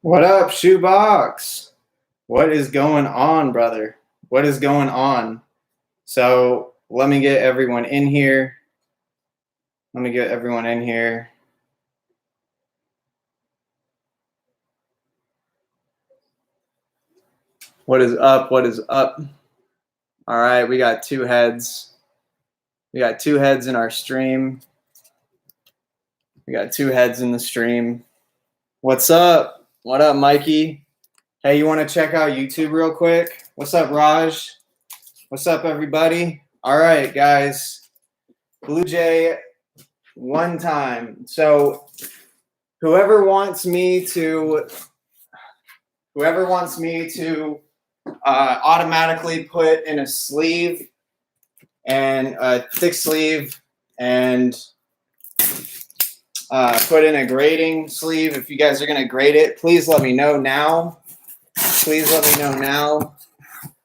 What up, Shoebox? What is going on, brother? What is going on? So let me get everyone in here. Let me get everyone in here. What is up? What is up? All right, we got two heads. We got two heads in our stream. We got two heads in the stream. What's up? What up, Mikey? Hey, you want to check out YouTube real quick? What's up, Raj? What's up, everybody? All right, guys. Blue Jay one time. So whoever wants me to automatically put in a sleeve and a thick sleeve and put in a grading sleeve, if you guys are going to grade it, please let me know now. Please let me know now,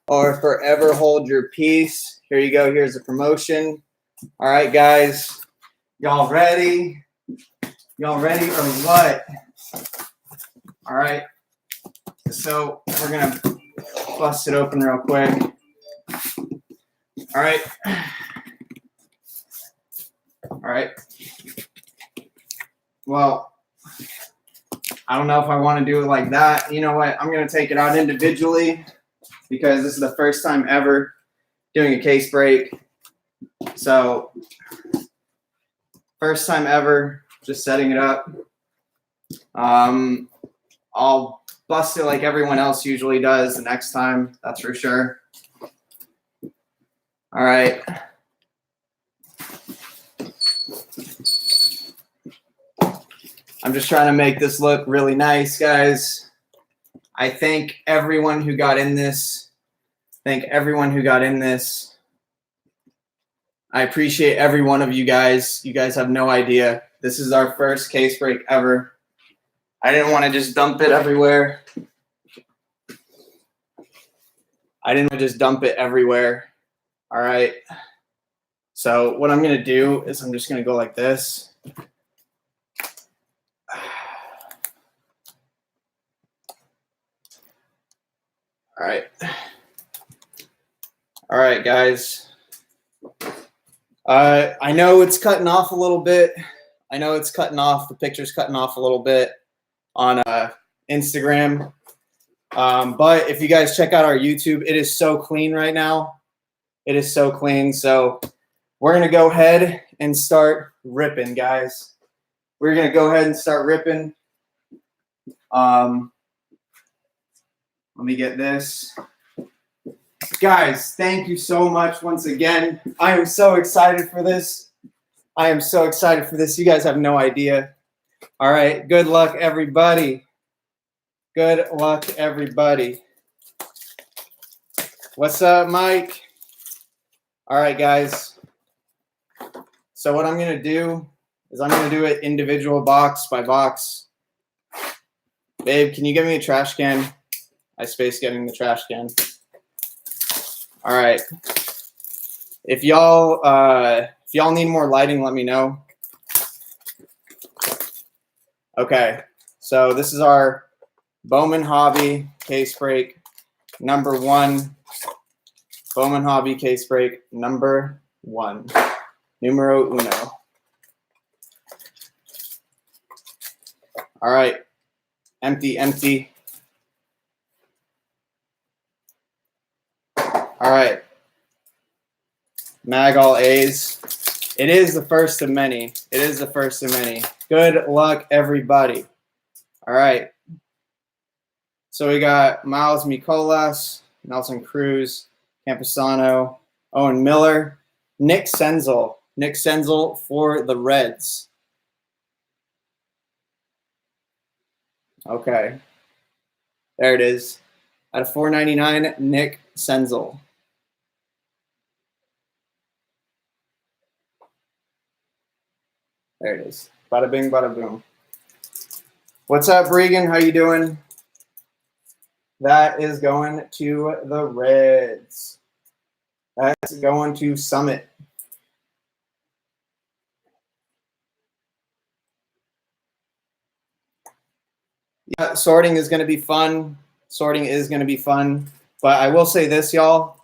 or forever hold your peace. Here you go. Here's a promotion. All right, guys. Y'all ready? Y'all ready or what? All right. So we're going to bust it open real quick. All right. All right. Well, I don't know if I want to do it like that. You know what? I'm going to take it out individually because this is the first time ever doing a case break. So first time ever, just setting it up. I'll bust it like everyone else usually does the next time, that's for sure. All right. I'm just trying to make this look really nice, guys. I thank everyone who got in this. I appreciate every one of you guys. You guys have no idea. This is our first case break ever. I didn't want to just dump it everywhere. All right. So what I'm going to do is I'm just going to go like this. All right, guys. I know it's cutting off a little bit. The picture's cutting off a little bit on Instagram. But if you guys check out our YouTube, it is so clean right now. It is so clean. So we're going to go ahead and start ripping, guys. We're going to go ahead and start ripping. Let me get this. Guys, thank you so much once again. I am so excited for this. You guys have no idea. All right. Good luck, everybody. What's up, Mike? All right, guys. So what I'm going to do is I'm going to do it individual box by box. Babe, can you give me a trash can? I spaced getting the trash can. All right. If y'all need more lighting, let me know. Okay. So this is our Bowman Hobby case break number 1. Bowman Hobby case break number 1. Numero uno. All right. Empty. All right. Mag all A's. It is the first of many. Good luck, everybody. All right. So we got Miles Mikolas, Nelson Cruz, Campusano, Owen Miller, Nick Senzel for the Reds. Okay. There it is. At a $4.99, Nick Senzel. There it is. Bada bing, bada boom. What's up, Bregan? How you doing? That is going to the Reds. That's going to Summit. Yeah, sorting is going to be fun. Sorting is going to be fun. But I will say this, y'all.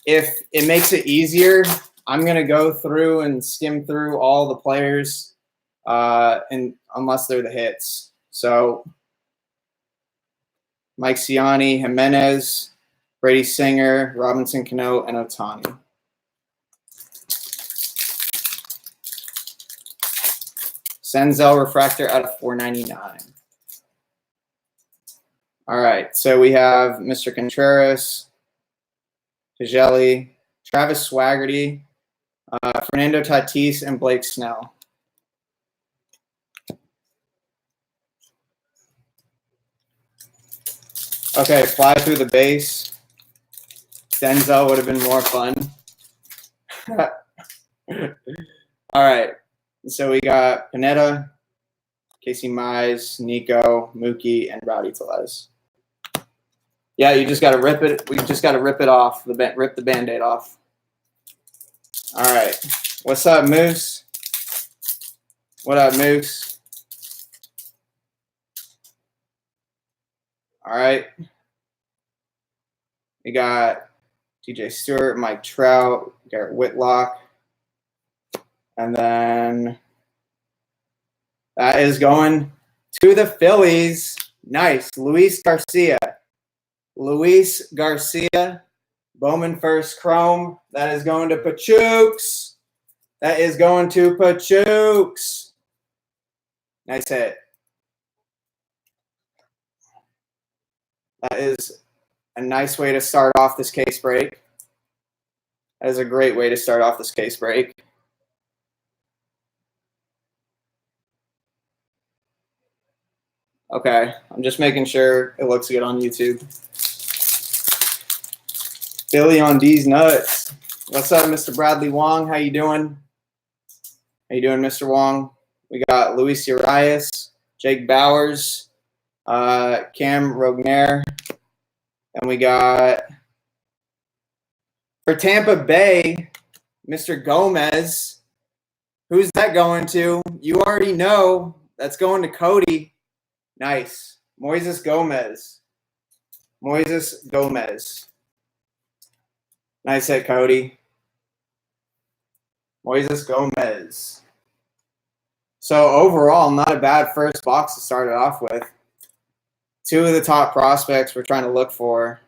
If it makes it easier, I'm going to go through and skim through all the players, and unless they're the hits. So Mike Ciani, Jimenez, Brady Singer, Robinson Cano, and Ohtani. Senzel refractor out of 499. All right, so we have Mr. Contreras, Pagelli, Travis Swaggerty, Fernando Tatis, and Blake Snell. Okay, fly through the base. Denzel would have been more fun. All right, so we got Pineda, Casey Mize, Nico, Mookie, and Rowdy Tellez. Yeah, you just got to rip it. We just got to rip it off. Rip the Band-Aid off. All right. What's up, Moose? What up, Moose? All right. We got TJ Stewart, Mike Trout, Garrett Whitlock. And then that is going to the Phillies. Nice. Luis Garcia. Luis Garcia. Bowman first chrome. That is going to Pachooks. That is going to Pachooks. Nice hit. That is a nice way to start off this case break. That is a great way to start off this case break. Okay, I'm just making sure it looks good on YouTube. Billy on D's nuts. What's up, Mr. Bradley Wong? How you doing? How you doing, Mr. Wong? We got Luis Urias, Jake Bowers, Cam Rogner, and we got for Tampa Bay, Mr. Gomez. Who's that going to? You already know. That's going to Cody. Nice. Moises Gomez. Moises Gomez. Nice hit, Cody. Moises Gomez. So overall, not a bad first box to start it off with. Two of the top prospects we're trying to look for.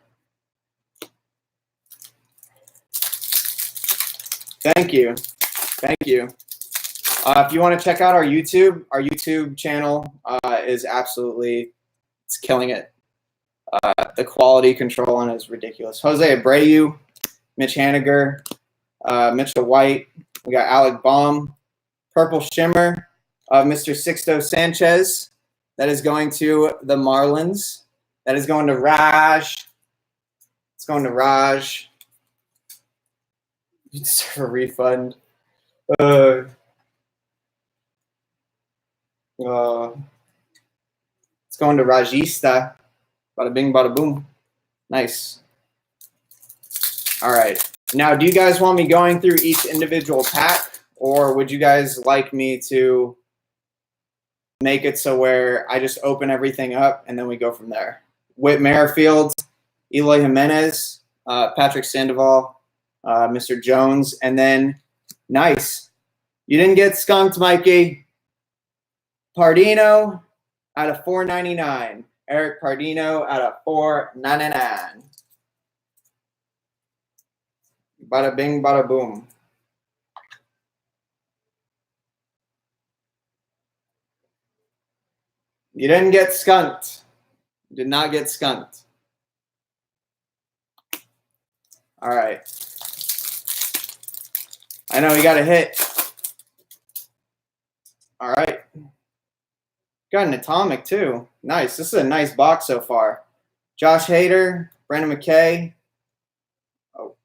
Thank you. Thank you. If you want to check out our YouTube channel is absolutely, it's killing it. The quality control on it is ridiculous. Jose Abreu, Mitch Haniger, Mitchell White. We got Alec Baum, Purple Shimmer of Mr. Sixto Sanchez. That is going to the Marlins. That is going to Raj. It's going to Raj. You deserve a refund. It's going to Rajista. Bada bing, bada boom. Nice. All right. Now, do you guys want me going through each individual pack, or would you guys like me to make it so where I just open everything up and then we go from there? Whit Merrifield, Eloy Jimenez, Patrick Sandoval, Mr. Jones, and then nice. You didn't get skunked, Mikey. Pardino out of 499. Eric Pardino out of 499. Bada bing, bada boom. You didn't get skunked. You did not get skunked. All right. I know you got a hit. All right. Got an atomic too. Nice. This is a nice box so far. Josh Hader, Brandon McKay. Oh,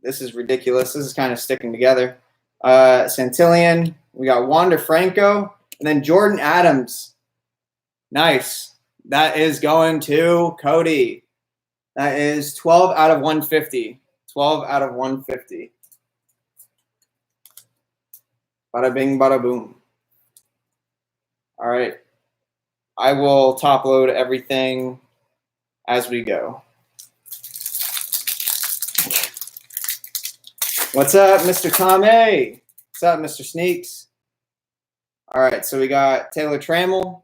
this is ridiculous. This is kind of sticking together. Santillan. We got Wander Franco. And then Jordan Adams. Nice. That is going to Cody. That is 12 out of 150. 12 out of 150. Bada bing, bada boom. All right. I will top load everything as we go. What's up, Mr. Tommy? What's up, Mr. Sneaks? All right, so we got Taylor Trammell.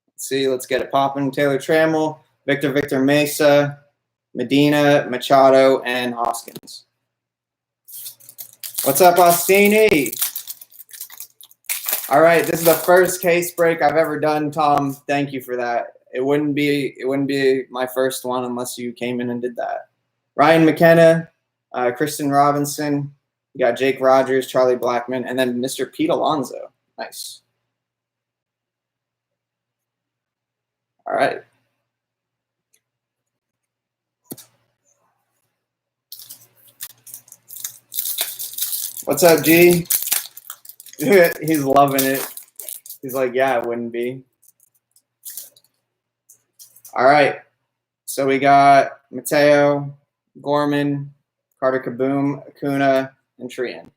Let's see, let's get it popping. Taylor Trammell, Victor Mesa, Medina, Machado, and Hoskins. What's up, Ostini? All right, this is the first case break I've ever done, Tom. Thank you for that. It wouldn't be my first one unless you came in and did that. Ryan McKenna, Kristen Robinson, you got Jake Rogers, Charlie Blackmon, and then Mr. Pete Alonso. Nice. All right. What's up, G? He's loving it. He's like, yeah, it wouldn't be. All right. So we got Mateo, Gorman, Carter Kaboom, Acuna, and Trian.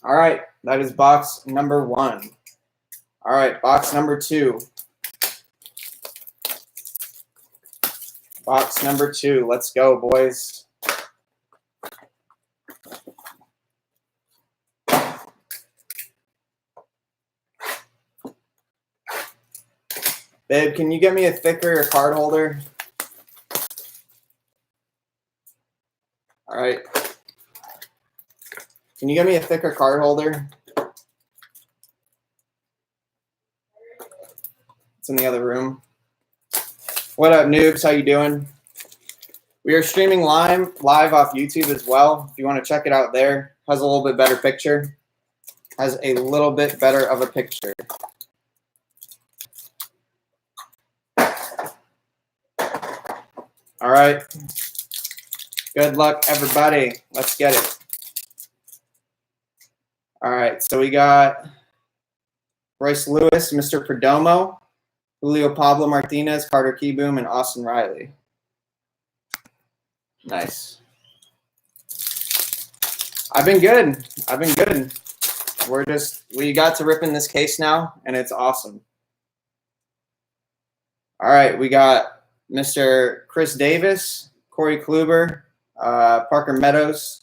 All right. That is box number 1. All right. Box number 2. Box number 2. Let's go, boys. Babe, can you get me a thicker card holder? All right. Can you get me a thicker card holder? It's in the other room. What up, noobs? How you doing? We are streaming live off YouTube as well. If you want to check it out there, has a little bit better picture. Has a little bit better of a picture. All right. Good luck, everybody. Let's get it. All right. So we got Royce Lewis, Mr. Perdomo, Julio Pablo Martinez, Carter Kieboom, and Austin Riley. Nice. I've been good. We got to rip in this case now, and it's awesome. All right. We got Mr. Chris Davis, Corey Kluber, Parker Meadows.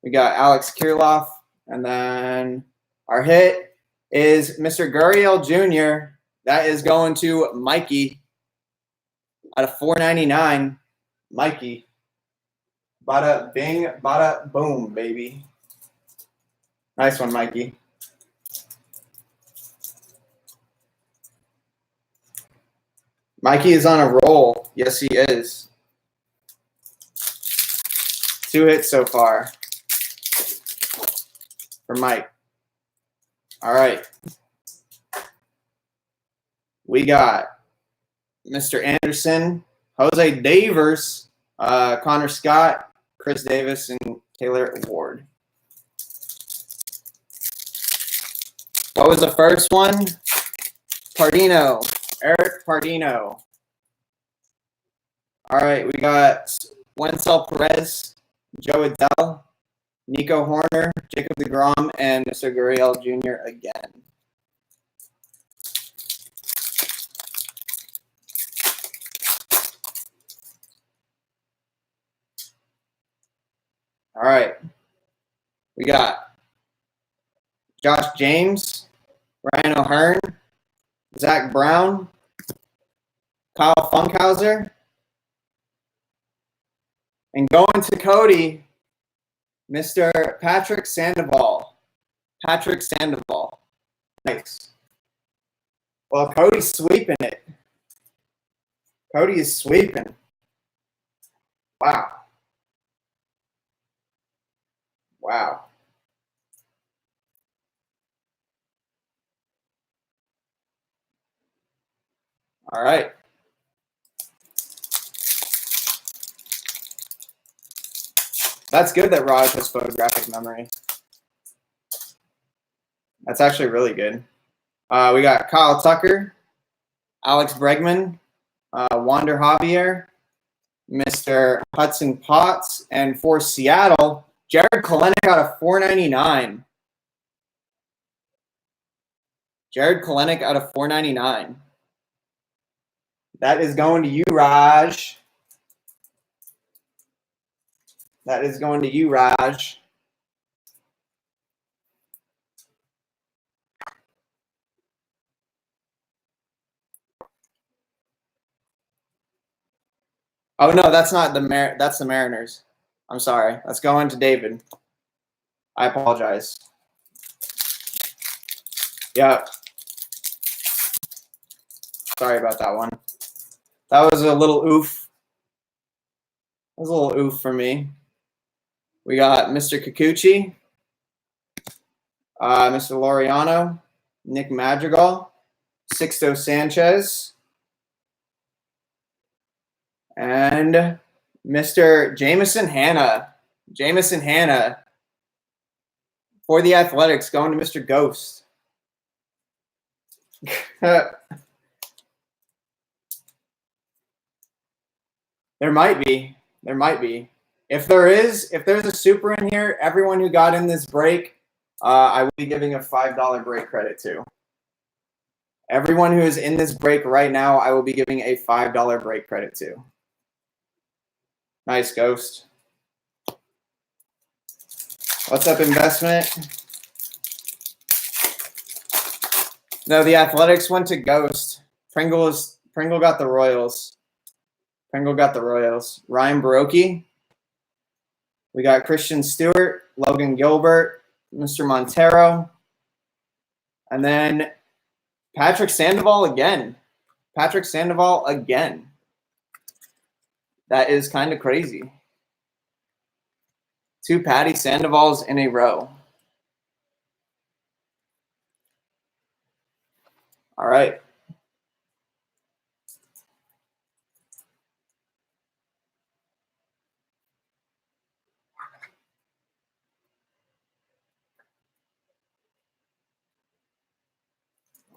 We got Alex Kirilloff. And then our hit is Mr. Gurriel Jr. That is going to Mikey out of $4.99. Mikey. Bada bing, bada boom, baby. Nice one, Mikey. Mikey is on a roll. Yes, he is. 2 hits so far for Mike. All right. We got Mr. Anderson, Jose Davers, Connor Scott, Chris Davis, and Taylor Ward. What was the first one? Pardino. Eric Pardino. All right, we got Wenzel Perez, Joe Adell, Nico Horner, Jacob deGrom, and Mr. Gurriel Jr. again. All right. We got Josh James, Ryan O'Hearn, Zach Brown, Kyle Funkhauser, and going to Cody, Mr. Patrick Sandoval. Patrick Sandoval. Nice. Well, Cody's sweeping it. Cody is sweeping. Wow. Wow. All right. That's good that Raj has photographic memory. That's actually really good. We got Kyle Tucker, Alex Bregman, Wander Javier, Mr. Hudson Potts, and for Seattle, Jared Kelenic out of $4.99. Jared Kalenic out of 499. That is going to you, Raj. That is going to you, Raj. Oh no, that's not that's the Mariners. I'm sorry. That's going to David. I apologize. Yeah. Sorry about that one. That was a little oof. That was a little oof for me. We got Mr. Kikuchi, Mr. Laureano, Nick Madrigal, Sixto Sanchez, and Mr. Jameson Hanna. Jameson Hanna for the Athletics going to Mr. Ghost. There might be. There might be. If there's a super in here, everyone who got in this break, I will be giving a $5 break credit to. Everyone who is in this break right now, I will be giving a $5 break credit to. Nice, Ghost. What's up, investment? No, the Athletics went to Ghost. Pringle got the Royals. Pringle got the Royals. Ryan Baroque. We got Christian Stewart, Logan Gilbert, Mr. Montero, and then Patrick Sandoval again. Patrick Sandoval again. That is kind of crazy. 2 Patty Sandovals in a row. All right.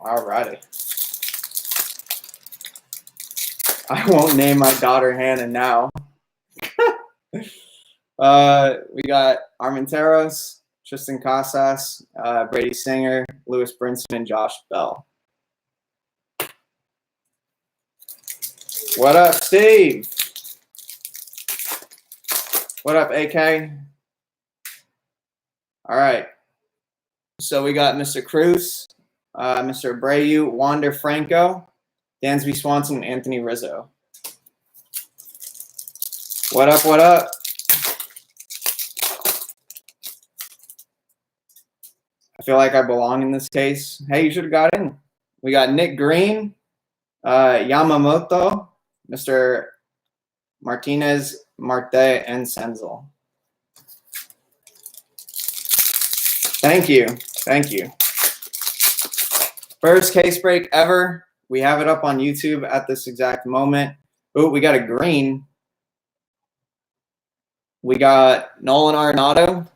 All righty. I won't name my daughter Hannah now. We got Armenteros, Tristan Casas, Brady Singer, Lewis Brinson, and Josh Bell. What up, Steve? What up, AK? All right. So we got Mr. Cruz, Mr. Abreu, Wander Franco, Dansby Swanson, and Anthony Rizzo. What up, what up? I feel like I belong in this case. Hey, you should have got in. We got Nick Green, Yamamoto, Mr. Martinez, Marte, and Senzel. Thank you. Thank you. First case break ever. We have it up on YouTube at this exact moment. Oh, we got a green. We got Nolan Arenado,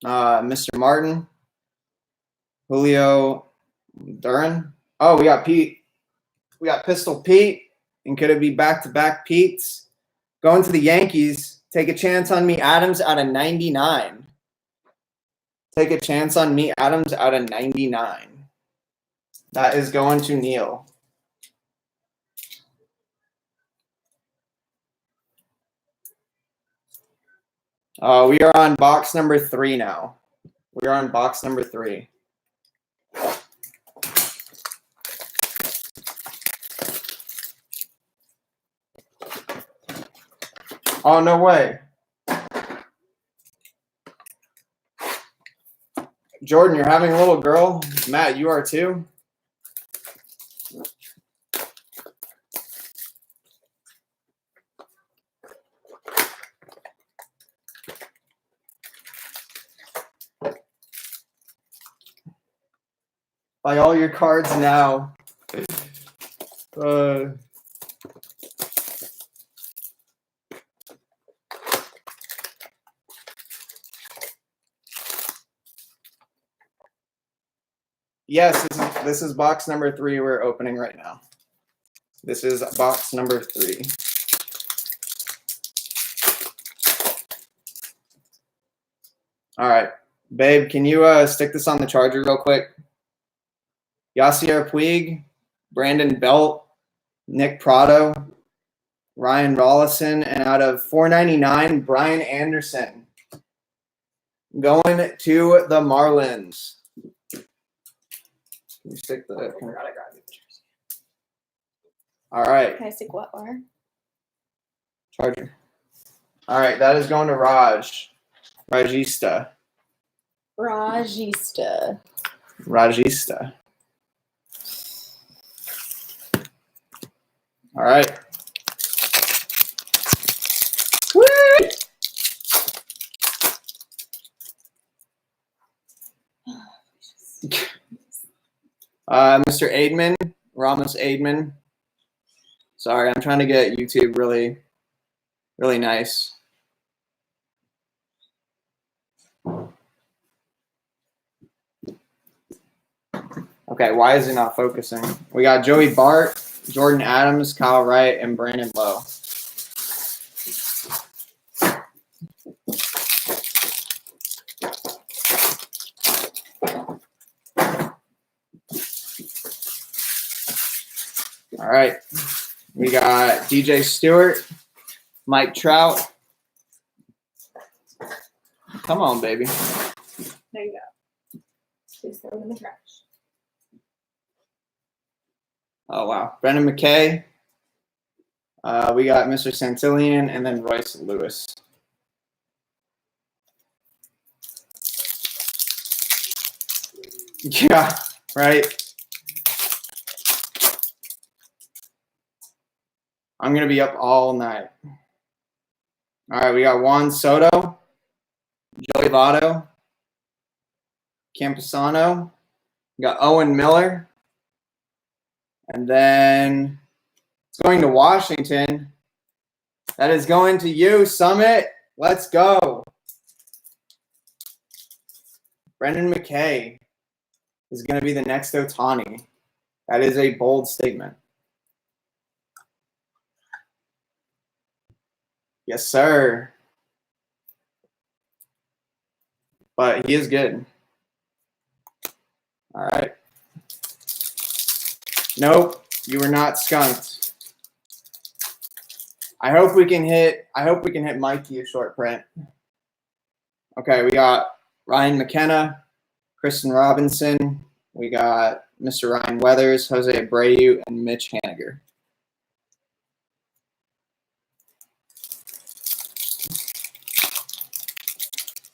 Mr. Martin, Julio Duran. Oh, we got Pete. We got Pistol Pete. And could it be back-to-back Pete's? Going to the Yankees. Take a chance on me, Adams, out of 99. Take a chance on me, Adams, out of 99. That is going to Neil. We are on box number 3 now. We are on box number 3. Oh, no way. Jordan, you're having a little girl. Matt, you are too. Buy all your cards now. Yes, this is box number 3 we're opening right now. This is box number 3. All right. Babe, can you stick this on the charger real quick? Yasier Puig, Brandon Belt, Nick Prado, Ryan Rollison, and out of 499, Brian Anderson. Going to the Marlins. Can you stick the... All right. Can I stick what, Laura? Charger. All right, that is going to Raj. Rajista. Rajista. Rajista. All right. Woo! Mr. Aidman, Ramos Aidman. Sorry, I'm trying to get YouTube really, really nice. Okay, why is it not focusing? We got Joey Bart, Jordan Adams, Kyle Wright, and Brandon Lowe. All right. We got DJ Stewart, Mike Trout. Come on, baby. There you go. Please throw it in the trash. Oh, wow. Brendan McKay. We got Mr. Santillion and then Royce Lewis. Yeah, right. I'm going to be up all night. All right, we got Juan Soto, Joey Votto, Camposano. We got Owen Miller. And then it's going to Washington. That is going to you, Summit. Let's go. Brendan McKay is going to be the next Ohtani. That is a bold statement. Yes, sir. But he is good. All right. Nope, you were not skunked. I hope we can hit Mikey a short print. Okay, we got Ryan McKenna, Kristen Robinson. We got Mr. Ryan Weathers, Jose Abreu, and Mitch Haniger.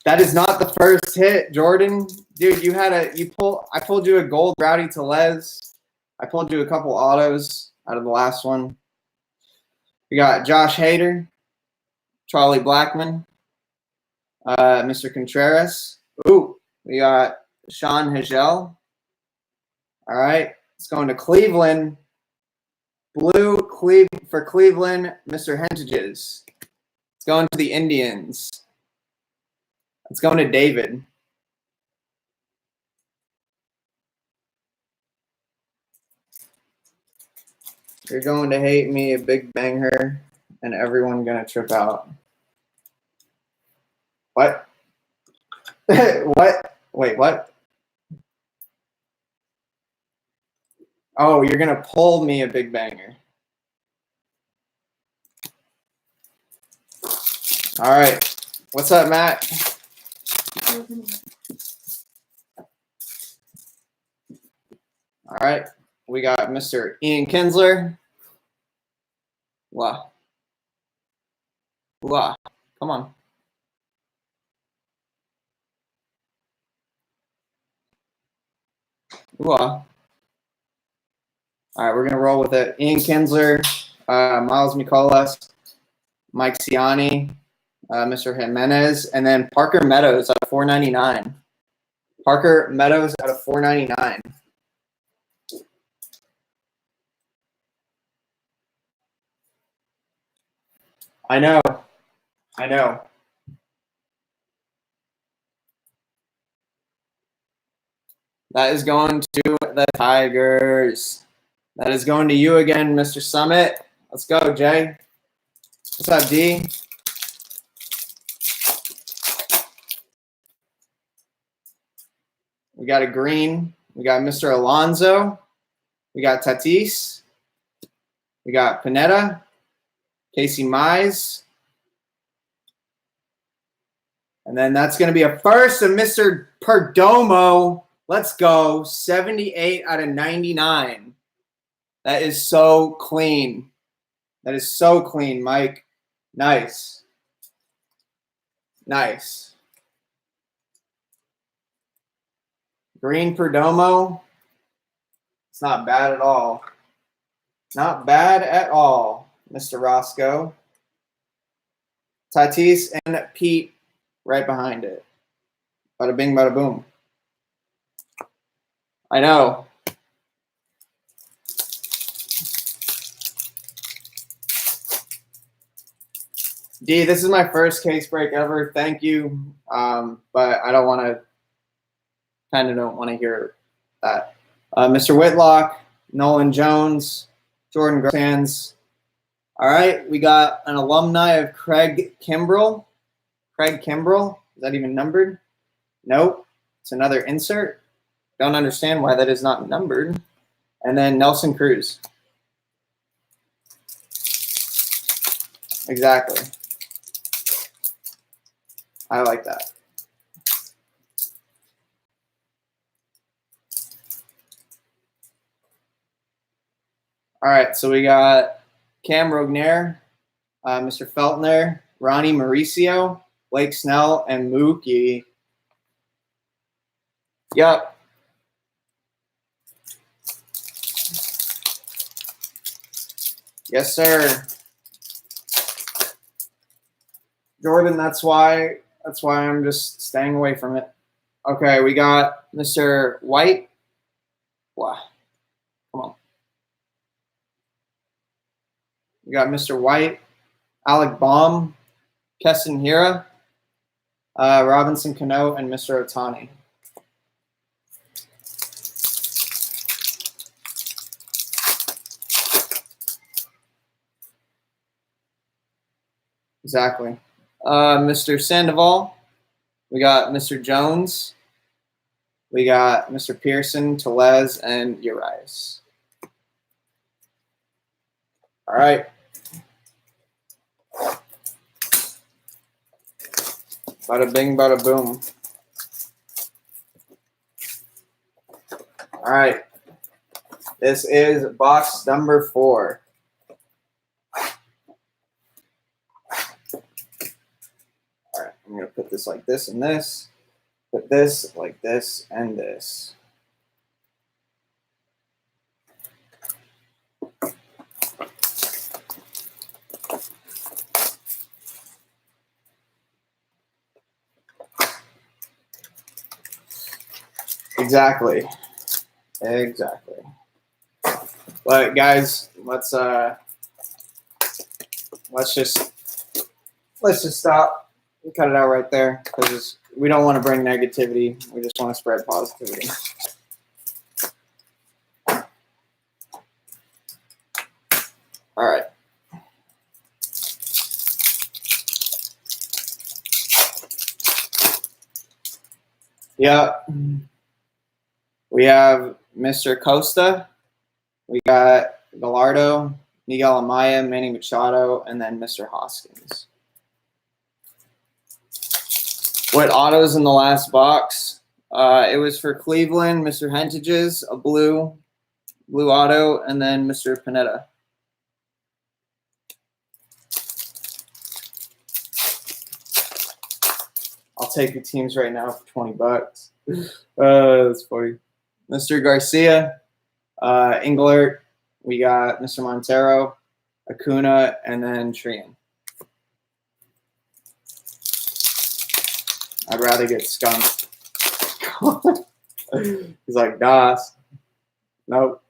That is not the first hit, Jordan. Dude, I pulled you a gold Rowdy Tellez. I pulled you a couple autos out of the last one. We got Josh Hader, Charlie Blackmon, Mr. Contreras. Ooh, we got Sean Hagel. All right, it's going to Cleveland. For Cleveland, Mr. Hentages. It's going to the Indians. It's going to David. You're going to hate me, a big banger, and everyone gonna trip out. What? What? Wait, what? Oh, you're gonna pull me a big banger. All right. What's up, Matt? All right. We got Mr. Ian Kinsler. Wow. Wow. Come on. Wow. All right, we're going to roll with it. Ian Kinsler, Miles Mikolas, Mike Ciani, Mr. Jimenez, and then Parker Meadows out of 499. Parker Meadows out of 499. I know. That is going to the Tigers. That is going to you again, Mr. Summit. Let's go, Jay. What's up, D? We got a green We got Mr. Alonso. We got Tatis. We got Pineda. Casey Mize. And then that's going to be a first of Mr. Perdomo. Let's go. 78 out of 99. That is so clean. That is so clean, Mike. Nice. Nice. Green Perdomo. It's not bad at all. Not bad at all, Mr. Roscoe. Tatis and Pete right behind it. Bada bing, bada boom. I know. D, this is my first case break ever. Thank you. But I don't want to, kind of don't want to hear that. Mr. Whitlock, Nolan Jones, Jordan Sands. All right, we got an alumni of Craig Kimbrell. Craig Kimbrell, is that even numbered? Nope, it's another insert. Don't understand why that is not numbered. And then Nelson Cruz. Exactly. I like that. All right, so we got Cam Rogner, Mr. Feltner, Ronnie Mauricio, Blake Snell, and Mookie. Yep. Yes, sir. Jordan, that's why I'm just staying away from it. Okay, we got Mr. White. Wow. Come on. We got Mr. White, Alec Baum, Keston Hira, Robinson Cano, and Mr. Otani. Exactly. Mr. Sandoval. We got Mr. Jones. We got Mr. Pearson, Tellez, and Urias. All right. Bada bing, bada boom. All right. This is box number 4. All right. I'm going to put this like this and this. Put this like this and this. Exactly. But guys, let's just stop and cut it out right there because we don't want to bring negativity. We just want to spread positivity. All right. Yeah. We have Mr. Costa. We got Gallardo, Miguel Amaya, Manny Machado, and then Mr. Hoskins. What autos in the last box? It was for Cleveland, Mr. Hentages, a blue auto, and then Mr. Pineda. I'll take the teams right now for $20. That's funny. Mr. Garcia, Englert, we got Mr. Montero, Acuna, and then Trian. I'd rather get skunked. He's like, Das. Nope.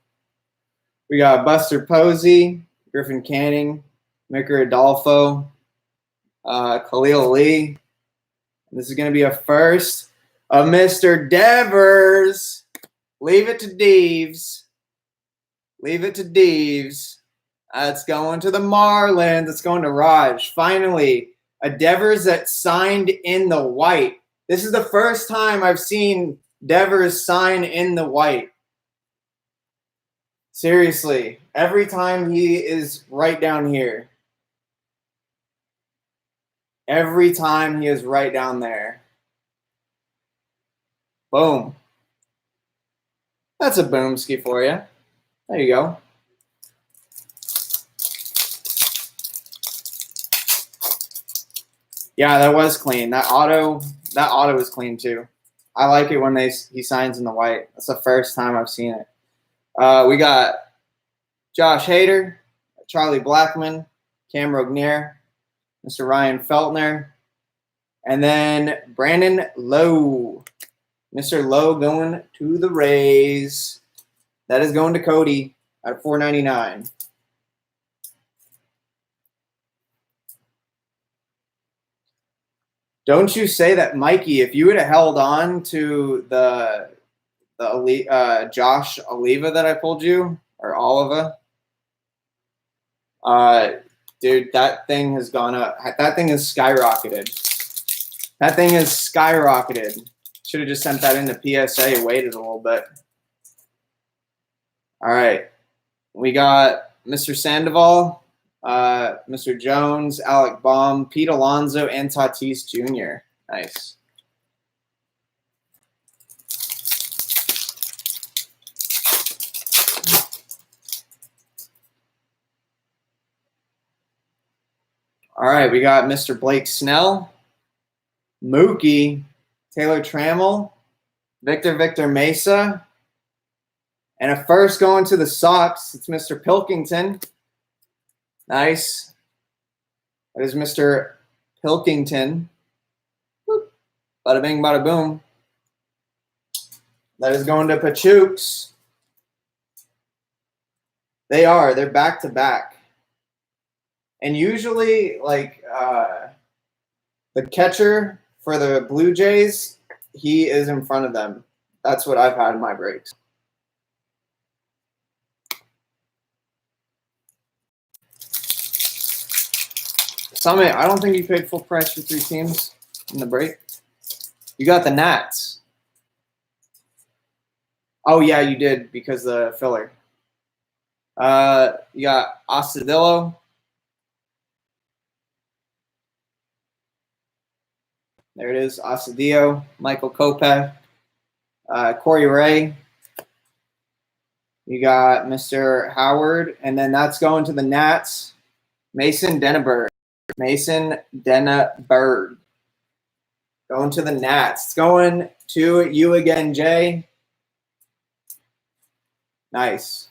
We got Buster Posey, Griffin Canning, Micker Adolfo, Khalil Lee. This is going to be a first of Mr. Devers. Leave it to Deves. Leave it to Deves. It's going to the Marlins. It's going to Raj. Finally, a Devers that signed in the white. This is the first time I've seen Devers sign in the white. Seriously, every time he is right down here. Every time he is right down there. Boom. That's a boomski for you. There you go. Yeah, that was clean. That auto was clean too. I like it when he signs in the white. That's the first time I've seen it. We got Josh Hader, Charlie Blackmon, Cam Rognier, Mr. Ryan Feltner, and then Brandon Lowe. Mr. Lowe going to the Rays. That is going to Cody at $4.99. Don't you say that, Mikey, if you would have held on to the Josh Oliva that I pulled you, or Oliva, dude, that thing has gone up. That thing has skyrocketed. That thing has skyrocketed. Should have just sent that into PSA, waited a little bit. All right. We got Mr. Sandoval, Mr. Jones, Alec Baum, Pete Alonso, and Tatis Jr. Nice. All right, we got Mr. Blake Snell, Mookie, Taylor Trammell, Victor Mesa, and a first going to the Sox. It's Mr. Pilkington. Nice. That is Mr. Pilkington. Boop. Bada bing, bada boom. That is going to Pachooks. They're back to back. And usually, like, the catcher for the Blue Jays, he is in front of them. That's what I've had in my breaks. Summit, I don't think you paid full price for 3 teams in the break. You got the Nats. Oh, yeah, you did because the filler. You got Astudillo. There it is, Astudillo, Michael Kopech, Corey Ray. You got Mr. Howard, and then that's going to the Nats, Mason Denneberg. Mason Denneberg. Going to the Nats. It's going to you again, Jay. Nice.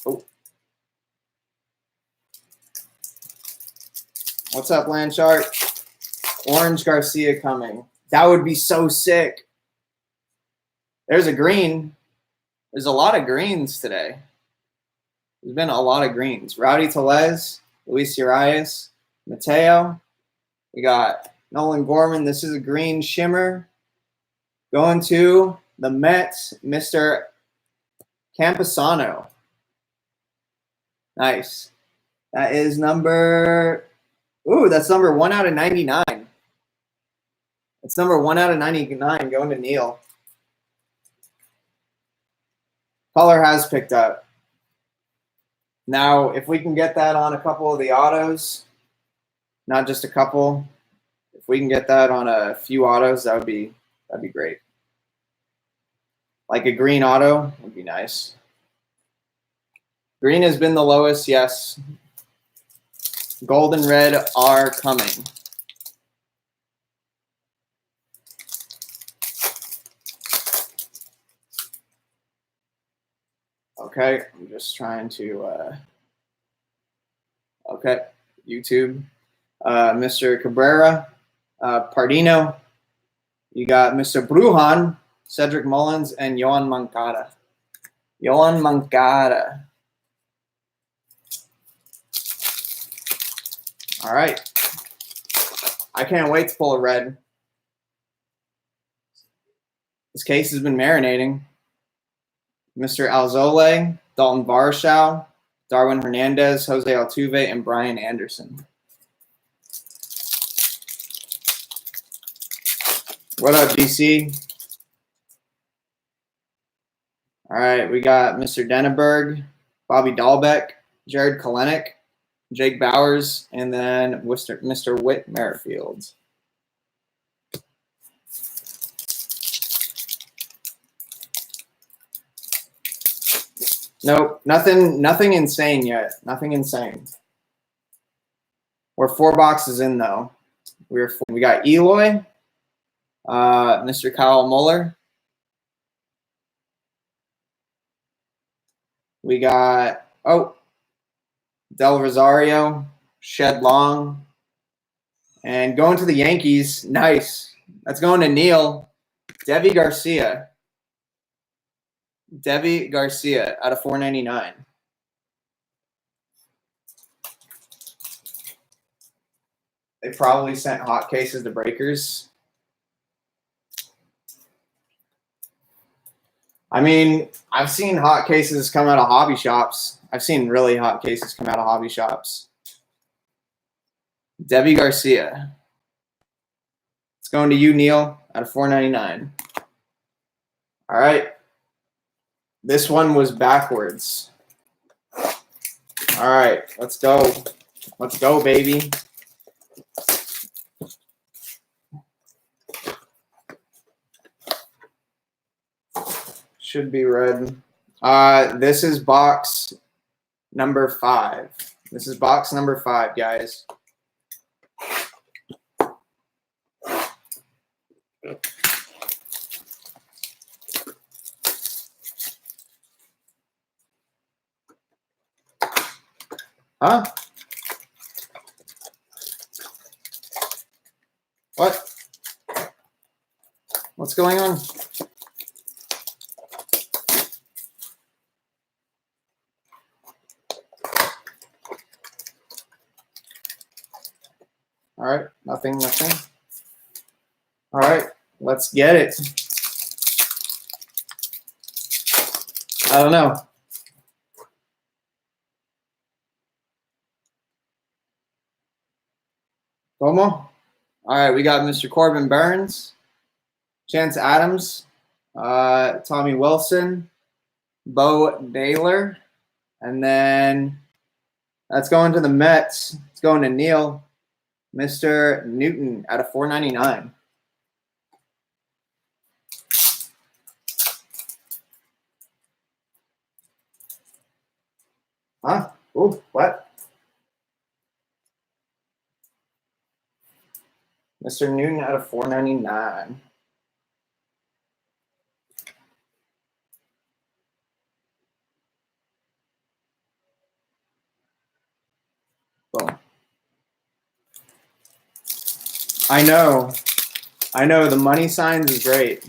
Oh. What's up, Landshark? Orange Garcia coming. That would be so sick. There's a green. There's a lot of greens today. There's been a lot of greens. Rowdy Tellez, Luis Urias, Mateo. We got Nolan Gorman. This is a green shimmer. Going to the Mets, Mr. Campusano. Nice. That is number... Ooh, that's number 1 out of 99. It's number 1 out of 99 going to Neil. Color has picked up. Now, if we can get that on a couple of the autos, not just a couple, if we can get that on a few autos, that'd be great. Like a green auto would be nice. Green has been the lowest, yes. Gold and red are coming. Okay, I'm just trying to, okay, YouTube. Mr. Cabrera, Pardino. You got Mr. Brujan, Cedric Mullins, and Yohan Moncada. Yohan Moncada. All right. I can't wait to pull a red. This case has been marinating. Mr. Alzole, Dalton Varshow, Darwin Hernandez, Jose Altuve, and Brian Anderson. What up, DC? All right, we got Mr. Denneberg, Bobby Dahlbeck, Jared Kalenic, Jake Bowers, and then Mr. Whit Merrifield. Nope, nothing insane yet. Nothing insane. We're 4 boxes in though. We got Eloy, Mr. Kyle Muller. We got Del Rosario, Shed Long, and going to the Yankees. Nice. That's going to Neil. Devi Garcia. Devi Garcia out of 499. They probably sent hot cases to breakers. I mean, I've seen hot cases come out of hobby shops. I've seen really hot cases come out of hobby shops. Debbie Garcia. It's going to you, Neil, out of 499. All right. This one was backwards. All right, let's go. Let's go, baby. Should be red. This is box number 5. This is box number 5, guys. Huh? What? What's going on? All right, nothing. All right, let's get it. I don't know. Como? All right, we got Mr. Corbin Burns, Chance Adams, Tommy Wilson, Bo Naylor, and then that's going to the Mets. It's going to Neil, Mr. Newton out of 499. Huh? Ooh, what? Mr. Newton out of 499. Boom. I know. The money signs is great.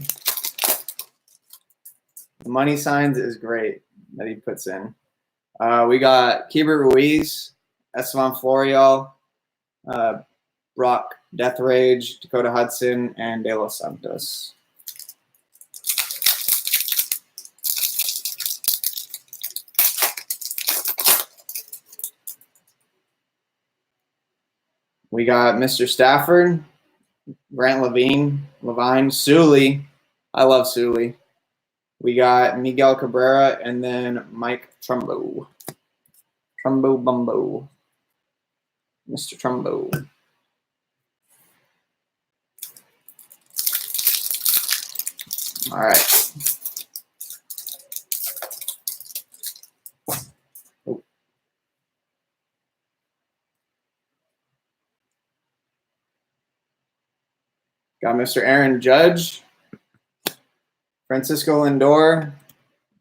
The money signs is great that he puts in. We got Keibert Ruiz, Estevan Florial, Brock Death Rage, Dakota Hudson, and De Los Santos. We got Mr. Stafford, Grant Levine, Sully. I love Sully. We got Miguel Cabrera and then Mike Trumbo. Trumbo Bumbo. Mr. Trumbo. All right. Oh. Got Mr. Aaron Judge, Francisco Lindor,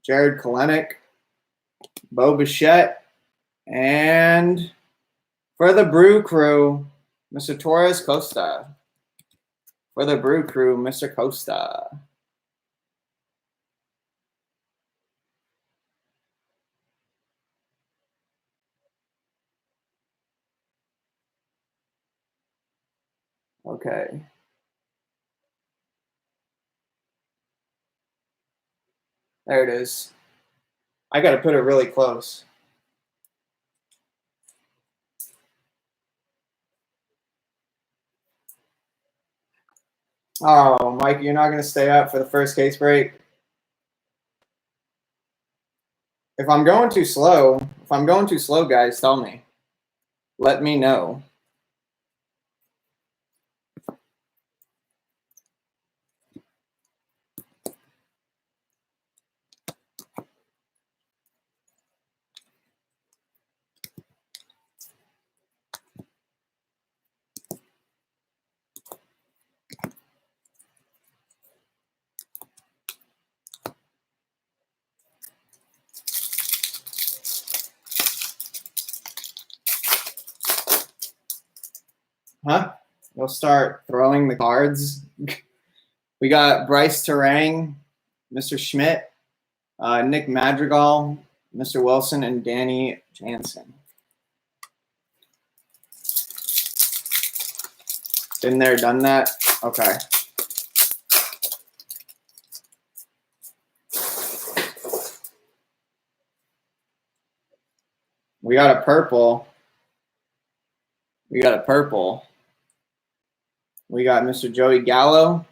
Jared Kalenic, Bo Bichette, and for the Brew Crew, Mr. Torres Costa. For the Brew Crew, Mr. Costa. Okay. There it is. I got to put it really close. Oh, Mike, you're not going to stay up for the first case break? If I'm going too slow, guys, tell me. Let me know. Huh? We'll start throwing the cards. We got Bryce Terang, Mr. Schmidt, Nick Madrigal, Mr. Wilson, and Danny Jansen. Been there, done that? Okay. We got a purple. We got Mr. Joey Gallo,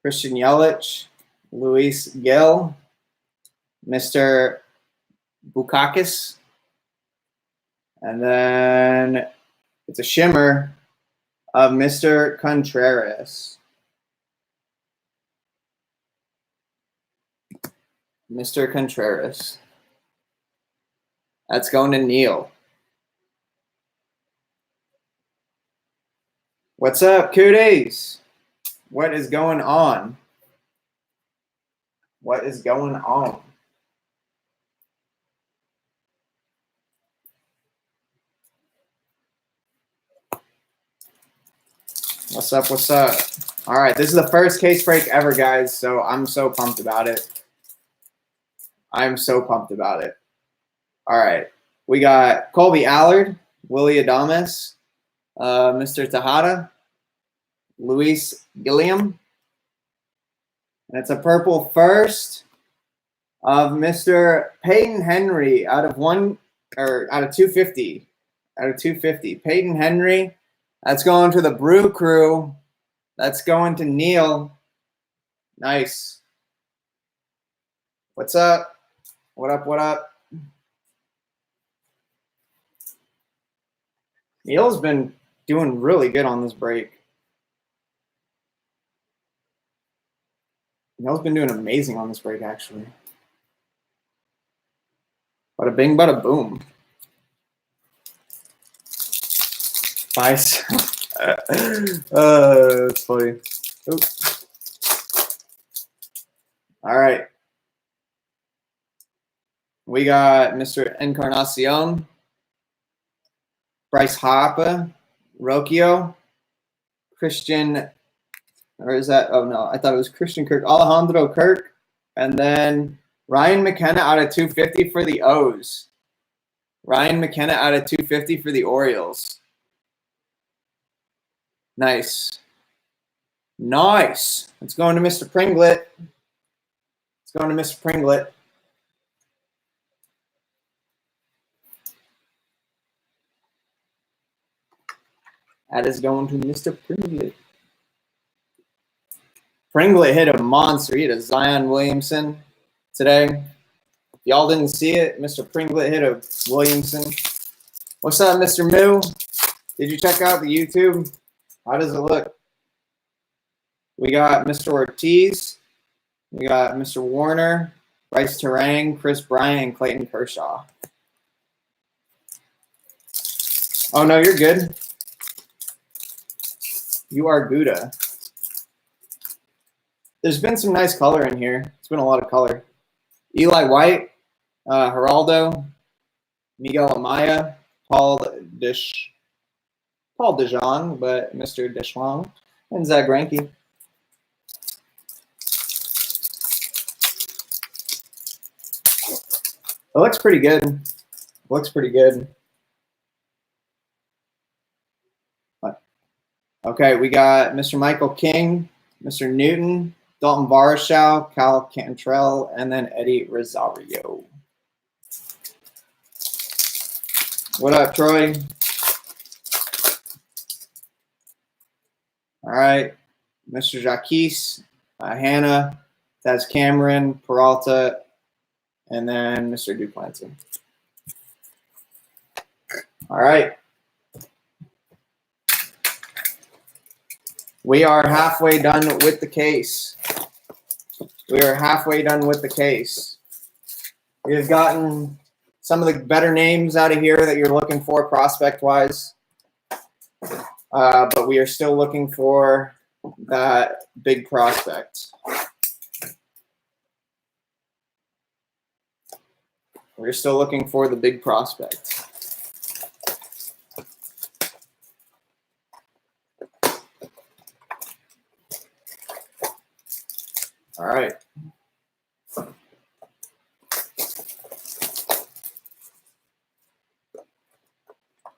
Christian Yelich, Luis Gil, Mr. Bukakis, and then it's a shimmer of Mr. Contreras. Mr. Contreras. That's going to Neil. What's up, Cooties? What is going on? What is going on? What's up? What's up? All right, this is the first case break ever, guys, so I'm so pumped about it. I'm so pumped about it. All right, we got Colby Allard, Willie Adames, Mr. Tejada, Luis Gilliam, and it's a purple first of Mr. Peyton Henry out of 250. Out of 250. Peyton Henry. That's going to the Brew Crew. That's going to Neil. Nice. What's up? What up? What up? Neil's been doing really good on this break. Neil's been doing amazing on this break, actually. Bada bing, bada boom. Nice. That's funny. Ooh. All right. We got Mr. Encarnacion, Bryce Harper, Rocchio, Christian, or is that? Oh no, I thought it was Christian Kirk, Alejandro Kirk, and then Ryan McKenna out of 250 for the O's. Ryan McKenna out of 250 for the Orioles. Nice. Nice. It's going to Mr. Pringlet. It's going to Mr. Pringlet. That is going to Mr. Pringlet. Pringlet hit a monster. He hit a Zion Williamson today. If y'all didn't see it, Mr. Pringlet hit a Williamson. What's up, Mr. Moo? Did you check out the YouTube? How does it look? We got Mr. Ortiz. We got Mr. Warner, Bryce Terang, Chris Bryant, and Clayton Kershaw. Oh, no, you're good. You are Gouda. There's been some nice color in here. It's been a lot of color. Eli White, Geraldo, Miguel Amaya, Paul DeJong, but Mr. Deschlong, and Zach Greinke. It looks pretty good. Looks pretty good. Okay, we got Mr. Michael King, Mr. Newton, Dalton Varshow, Cal Cantrell, and then Eddie Rosario. What up, Troy? All right. Mr. Jaquez, Hannah, that's Cameron, Peralta, and then Mr. Duplantis. All right. We are halfway done with the case. We are halfway done with the case. We have gotten some of the better names out of here that you're looking for prospect-wise. But we are still looking for that big prospect. We're still looking for the big prospect. All right.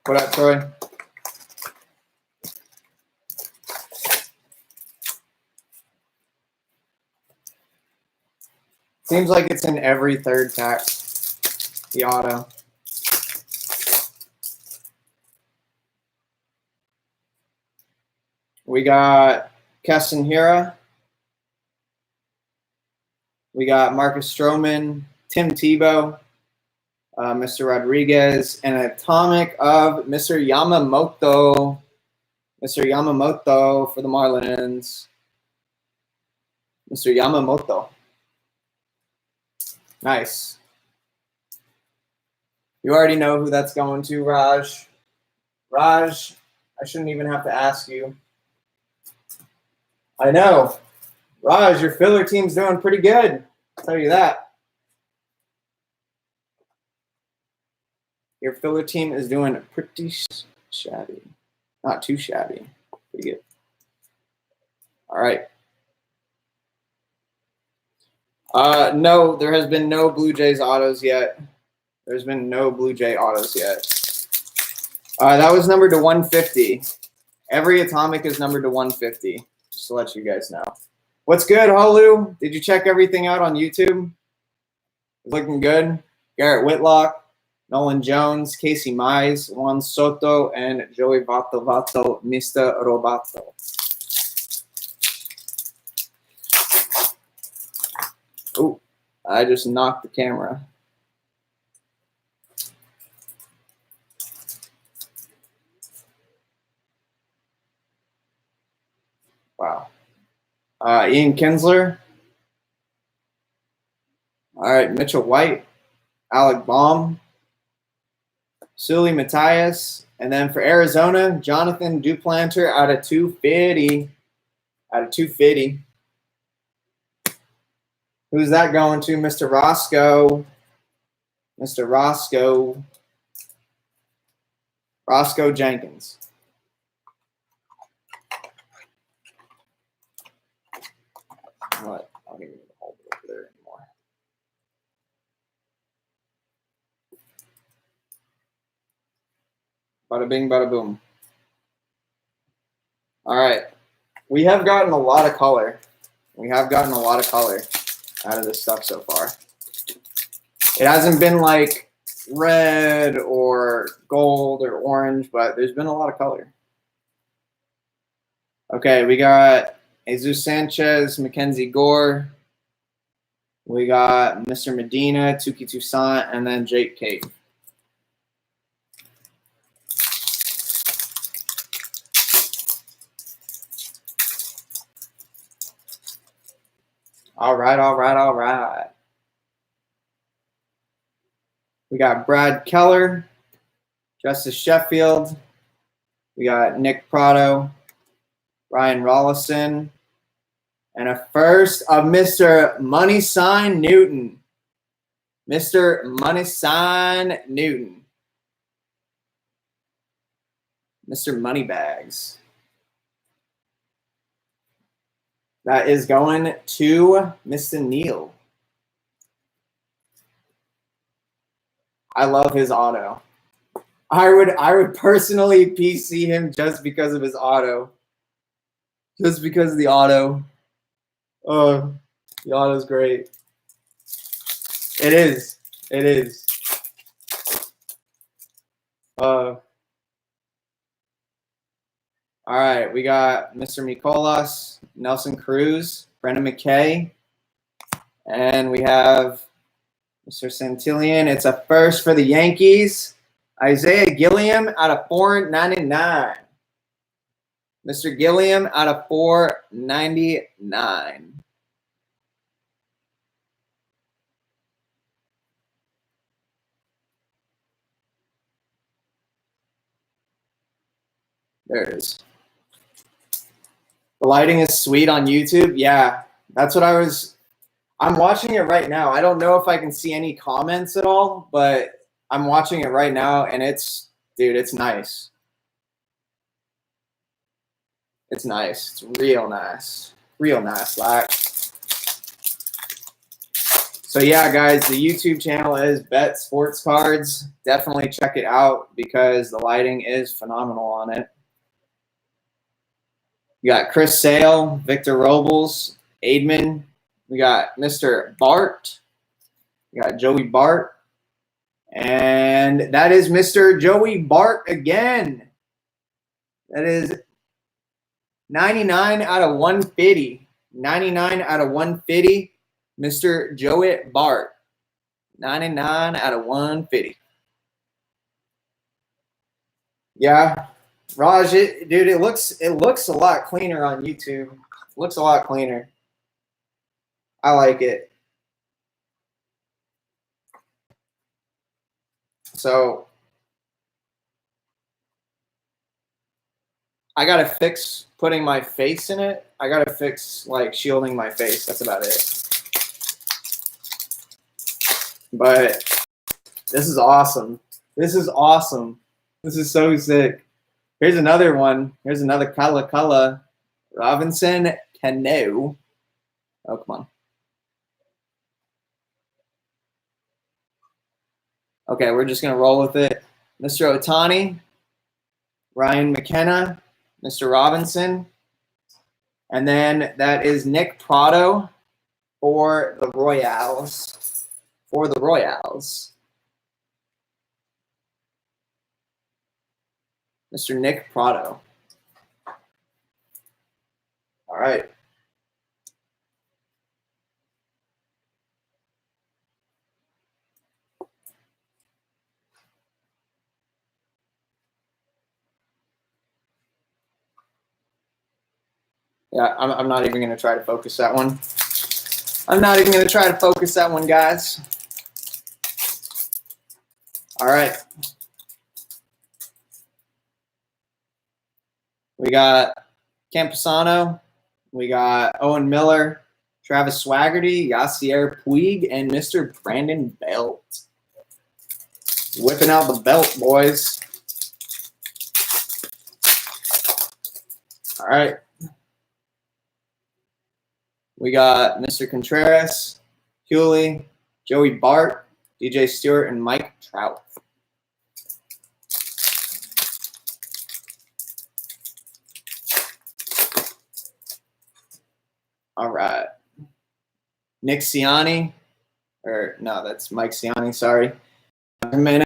What up, Troy? Seems like it's in every third pack, the auto. We got Keston Hira. We got Marcus Stroman, Tim Tebow, Mr. Rodriguez, and an atomic of Mr. Yamamoto. Mr. Yamamoto for the Marlins. Mr. Yamamoto. Nice. You already know who that's going to, Raj. Raj, I shouldn't even have to ask you. I know. Raj, your filler team's doing pretty good. I'll tell you that. Your filler team is doing pretty shabby. Not too shabby. Pretty good. All right. No, there has been no Blue Jays autos yet. There's been no Blue Jay autos yet. That was numbered to 150. Every atomic is numbered to 150. Just to let you guys know. What's good, Holu? Did you check everything out on YouTube? It's looking good. Garrett Whitlock, Nolan Jones, Casey Mize, Juan Soto, and Joey Vato, Mr. Robato. Oh, I just knocked the camera. Wow. Ian Kinsler. All right, Mitchell White, Alec Baum, Sully Matthias, and then for Arizona, Jonathan Duplanter out of 250. Out of 250. Who's that going to? Mr. Roscoe. Mr. Roscoe. Roscoe Jenkins. What? I don't even need to hold it over there anymore. Bada bing, bada boom. All right. We have gotten a lot of color. We have gotten a lot of color out of this stuff so far. It hasn't been like red or gold or orange, but there's been a lot of color. Okay, we got Jesus Sanchez, Mackenzie Gore. We got Mr. Medina, Tuki Toussaint, and then Jake Cave. All right, all right, all right. We got Brad Keller, Justice Sheffield. We got Nick Prado, Ryan Rollison, and a first of Mr. Money Sign Newton. Mr. Money Sign Newton. Mr. Moneybags. That is going to Mr. Neal. I love his auto. I would personally PC him just because of his auto. Just because of the auto. Oh, the auto's great. It is. It is. All right, we got Mr. Mikolas, Nelson Cruz, Brendan McKay, and we have Mr. Santillan. It's a first for the Yankees. Isaiah Gilliam out of 499. Mr. Gilliam out of 499. There it is. The lighting is sweet on YouTube. Yeah, that's what I'm watching it right now. I don't know if I can see any comments at all, but I'm watching it right now, and dude, it's nice. It's nice. It's real nice. Real nice, like. So yeah, guys, the YouTube channel is Bet Sports Cards. Definitely check it out because the lighting is phenomenal on it. You got Chris Sale, Victor Robles, Aidman. We got Mr. Bart. We got Joey Bart. And that is Mr. Joey Bart again. That is 99 out of 150. 99 out of 150. Mr. Joey Bart. 99 out of 150. Yeah. Raj, dude, it looks a lot cleaner on YouTube. It looks a lot cleaner. I like it. So I gotta fix putting my face in it. I gotta fix like shielding my face. That's about it. But this is awesome. This is awesome. This is so sick. Here's another one. Here's another Kala Robinson Cano. Oh, come on. Okay, we're just going to roll with it. Mr. Otani, Ryan McKenna, Mr. Robinson, and then that is Nick Prado for the Royals. For the Royals. Mr. Nick Prado. All right. Yeah, I'm not even going to try to focus that one. I'm not even going to try to focus that one, guys. All right. We got Campusano. We got Owen Miller, Travis Swaggerty, Yasier Puig, and Mr. Brandon Belt. Whipping out the belt, boys. All right. We got Mr. Contreras, Hewley, Joey Bart, DJ Stewart, and Mike Trout. All right. Nick Ciani, or no, that's Mike Ciani, sorry. Jimenez,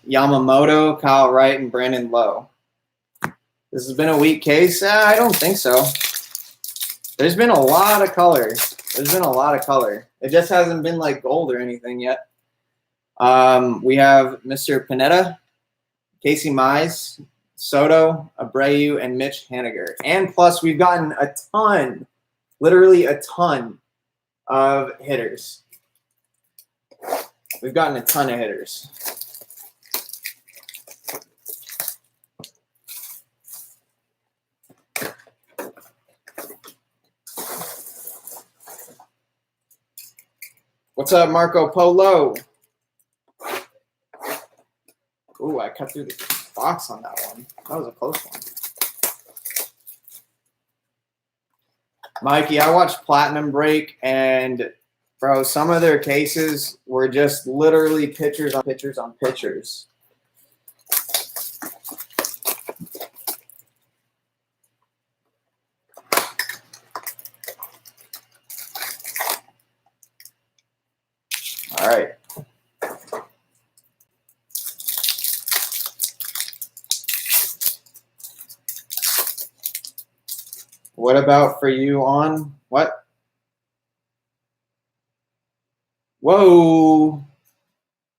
Yamamoto, Kyle Wright, and Brandon Lowe. This has been a weak case? I don't think so. There's been a lot of color. There's been a lot of color. It just hasn't been like gold or anything yet. We have Mr. Pineda, Casey Mize, Soto, Abreu, and Mitch Haniger. And plus, we've gotten a ton, literally a ton of hitters. We've gotten a ton of hitters. What's up, Marco Polo? Ooh, I cut through the box on that one. That was a close one. Mikey, I watched Platinum Break, and, bro, some of their cases were just literally pictures on pictures on pictures. All right. What about for you on what? Whoa.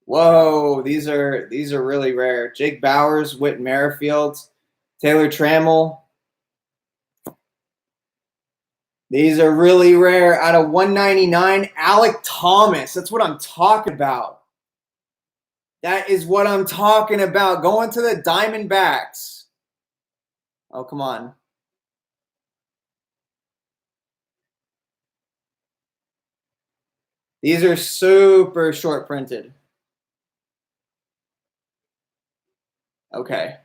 Whoa, these are really rare. Jake Bowers, Whit Merrifield, Taylor Trammell. These are really rare. Out of 199, Alec Thomas. That's what I'm talking about. That is what I'm talking about. Going to the Diamondbacks. Oh, come on. These are super short printed. Okay.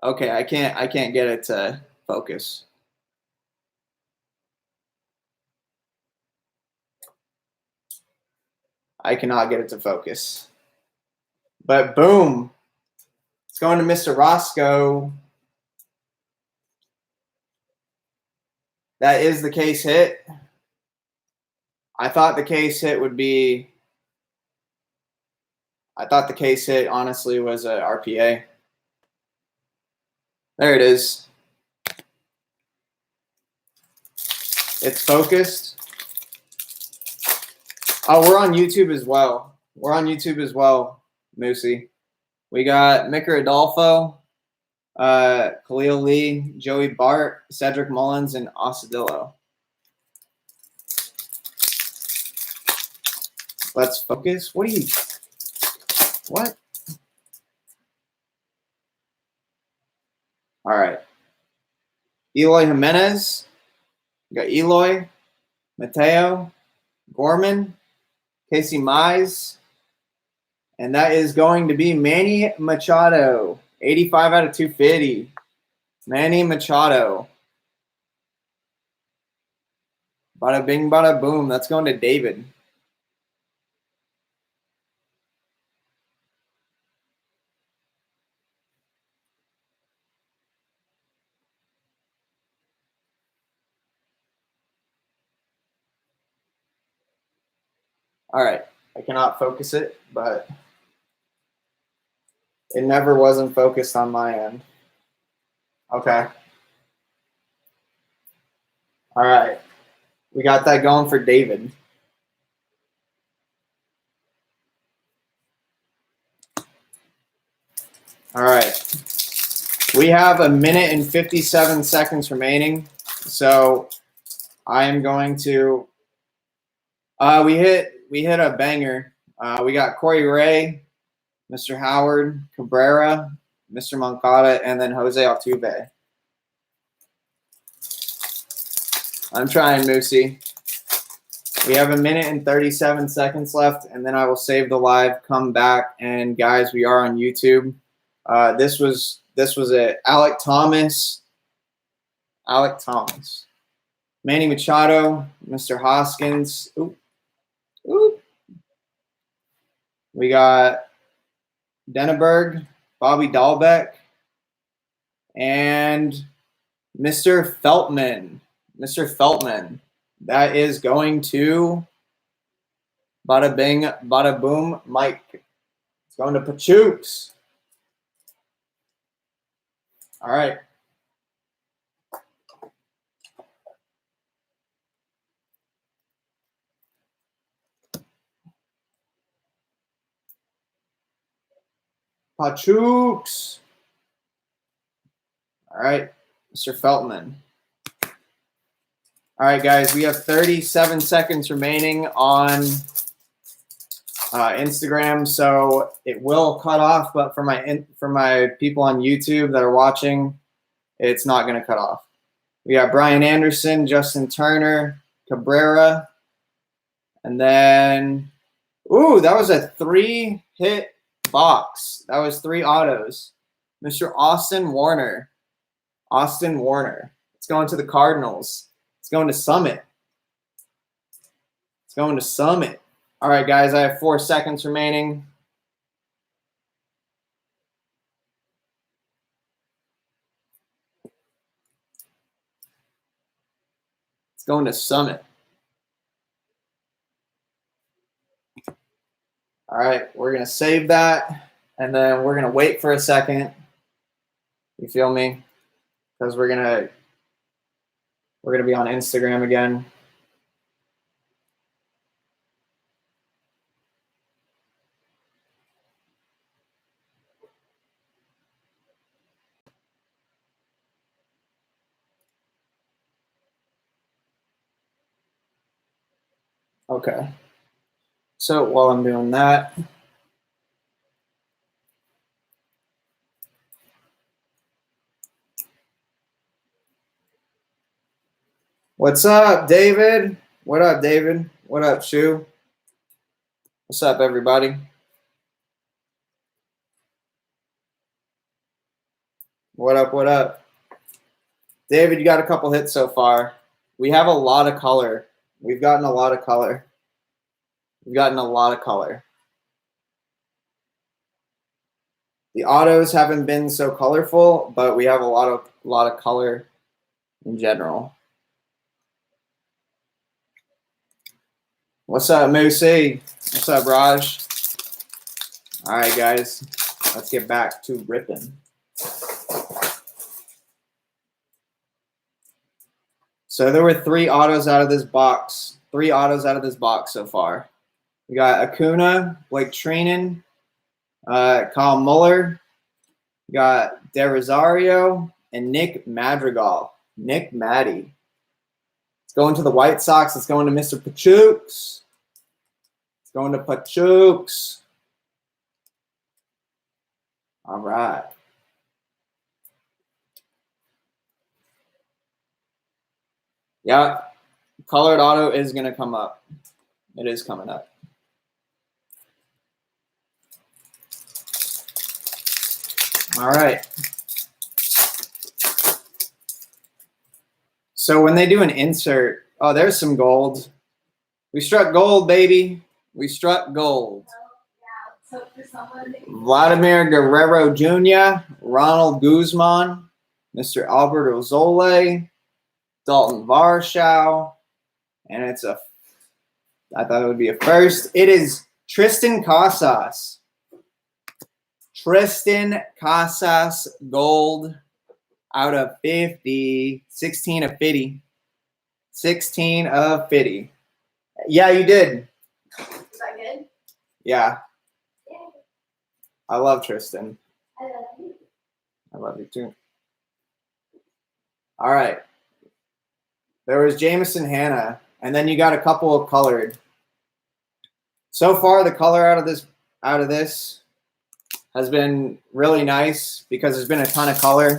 Okay, I can't get it to focus. I cannot get it to focus. But boom. It's going to Mr. Roscoe. That is the case hit. I thought the case hit honestly was a RPA. There it is. It's focused. Oh, we're on YouTube as well. Moosey. We got Micker Adolfo, Khalil Lee, Joey Bart, Cedric Mullins, and Osadillo. Let's focus. What? All right. Eloy Jimenez. We got Eloy, Mateo, Gorman, Casey Mize, and that is going to be Manny Machado. 85 out of 250. Manny Machado. Bada bing, bada boom. That's going to David. All right. I cannot focus it, but it never wasn't focused on my end. Okay. All right. We got that going for David. All right. We have 1 minute and 57 seconds remaining. So I am going to we hit a banger. We got Corey Ray, Mr. Howard, Cabrera, Mr. Moncada, and then Jose Altuve. I'm trying, Moosey. We have 1 minute and 37 seconds left, and then I will save the live, come back, and guys, we are on YouTube. This was it. Alec Thomas, Manny Machado, Mr. Hoskins. Ooh. We got Denneberg, Bobby Dahlbeck, and Mr. Feltman. That is going to bada bing, bada boom, Mike. It's going to Pachooks. All right. Pachooks. All right, Mr. Feltman. All right, guys, we have 37 seconds remaining on Instagram, so it will cut off. But for my people on YouTube that are watching, it's not going to cut off. We got Brian Anderson, Justin Turner, Cabrera, and then that was a 3-hit box. That was 3 autos. Mr. Austin Warner. It's going to the Cardinals. It's going to Summit. All right, guys, I have 4 seconds remaining. It's going to Summit. All right, we're going to save that, and then we're going to wait for a second. You feel me? because we're gonna be on Instagram again. Okay. So while I'm doing that, what's up, David? What up, David? What up, Shu? What's up, everybody? What up, what up? David, you got a couple hits so far. We have a lot of color. We've gotten a lot of color. We've gotten a lot of color. The autos haven't been so colorful, but we have a lot of color in general. What's up, Moosey? What's up, Raj? All right, guys, let's get back to ripping. So there were 3 autos out of this box. 3 autos out of this box so far. We got Acuna, Blake Treinen, Kyle Muller. We got De Rosario and Nick Madrigal. Nick Matty. It's going to the White Sox. It's going to Mr. Pachooks. It's going to Pachooks. All right. Yeah, colored auto is going to come up. It is coming up. All right. So when they do an insert, oh, there's some gold. We struck gold, baby. We struck gold. Vladimir Guerrero Jr., Ronald Guzman, Mr. Alberto Zole, Dalton Varshow, and I thought it would be a first. It is Tristan Casas. Tristan Casas gold out of 50. 16 of 50. 16 of 50. Yeah, you did. Was that good? Yeah. Yeah. I love Tristan. I love you. I love you too. All right. There was Jameson Hannah, and then you got a couple of colored. So far, the color out of this has been really nice because there's been a ton of color.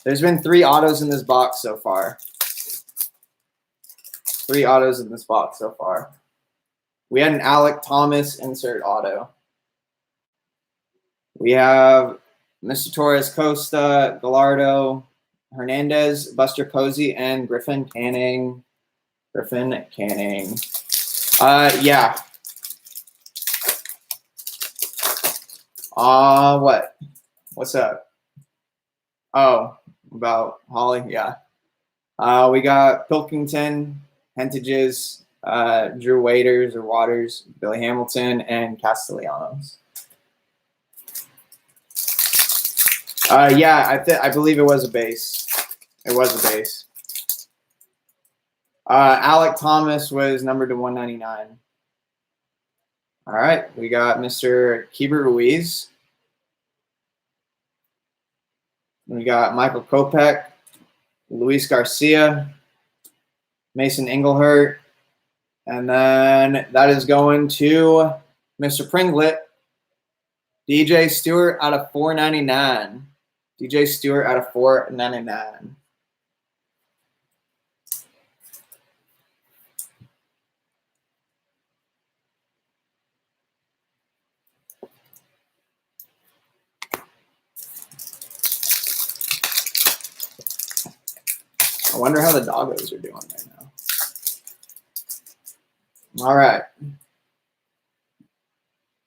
There's been 3 autos in this box so far. 3 autos in this box so far. We had an Alec Thomas insert auto. We have Mr. Torres Costa, Gallardo, Hernandez, Buster Posey, and Griffin Canning. Griffin Canning. Yeah. What? What's up? Oh, about Holly? Yeah. We got Pilkington, Hentages, Drew Waters, Billy Hamilton, and Castellanos. Yeah, I believe it was a base. It was a base. Alec Thomas was numbered to 199. All right, we got Mr. Keeber Ruiz. We got Michael Kopech, Luis Garcia, Mason Engelhart, and then that is going to Mr. Pringlet, DJ Stewart out of 499. DJ Stewart out of 499. I wonder how the doggos are doing right now. All right.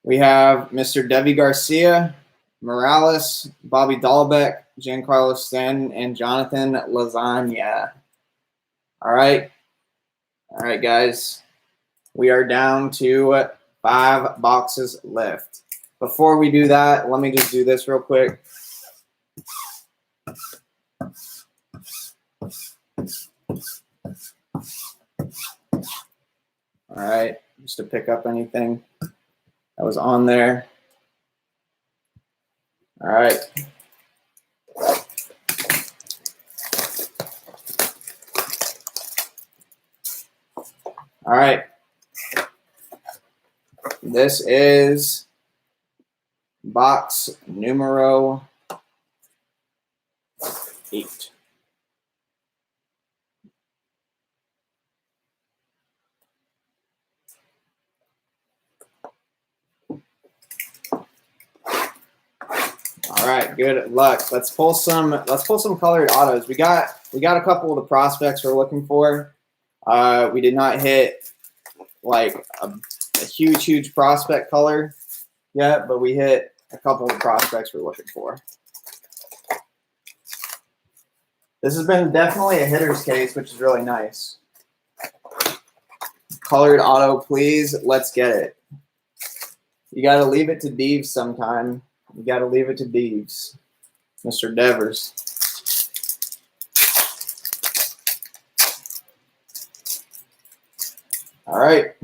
We have Mr. Devi Garcia, Morales, Bobby Dahlbeck, Giancarlo Stanton, and Jonathan Lasagna. All right. All right, guys. We are down to 5 boxes left. Before we do that, let me just do this real quick. All right, just to pick up anything that was on there. All right. All right. This is box numero 8. All right, good luck. Let's pull some colored autos. We got a couple of the prospects we're looking for. We did not hit like a huge prospect color yet, but we hit a couple of prospects we're looking for. This has been definitely a hitter's case, which is really nice. Colored auto, please. Let's get it. You got to leave it to Deves sometime. You got to leave it to Deves. Mr. Devers. All right.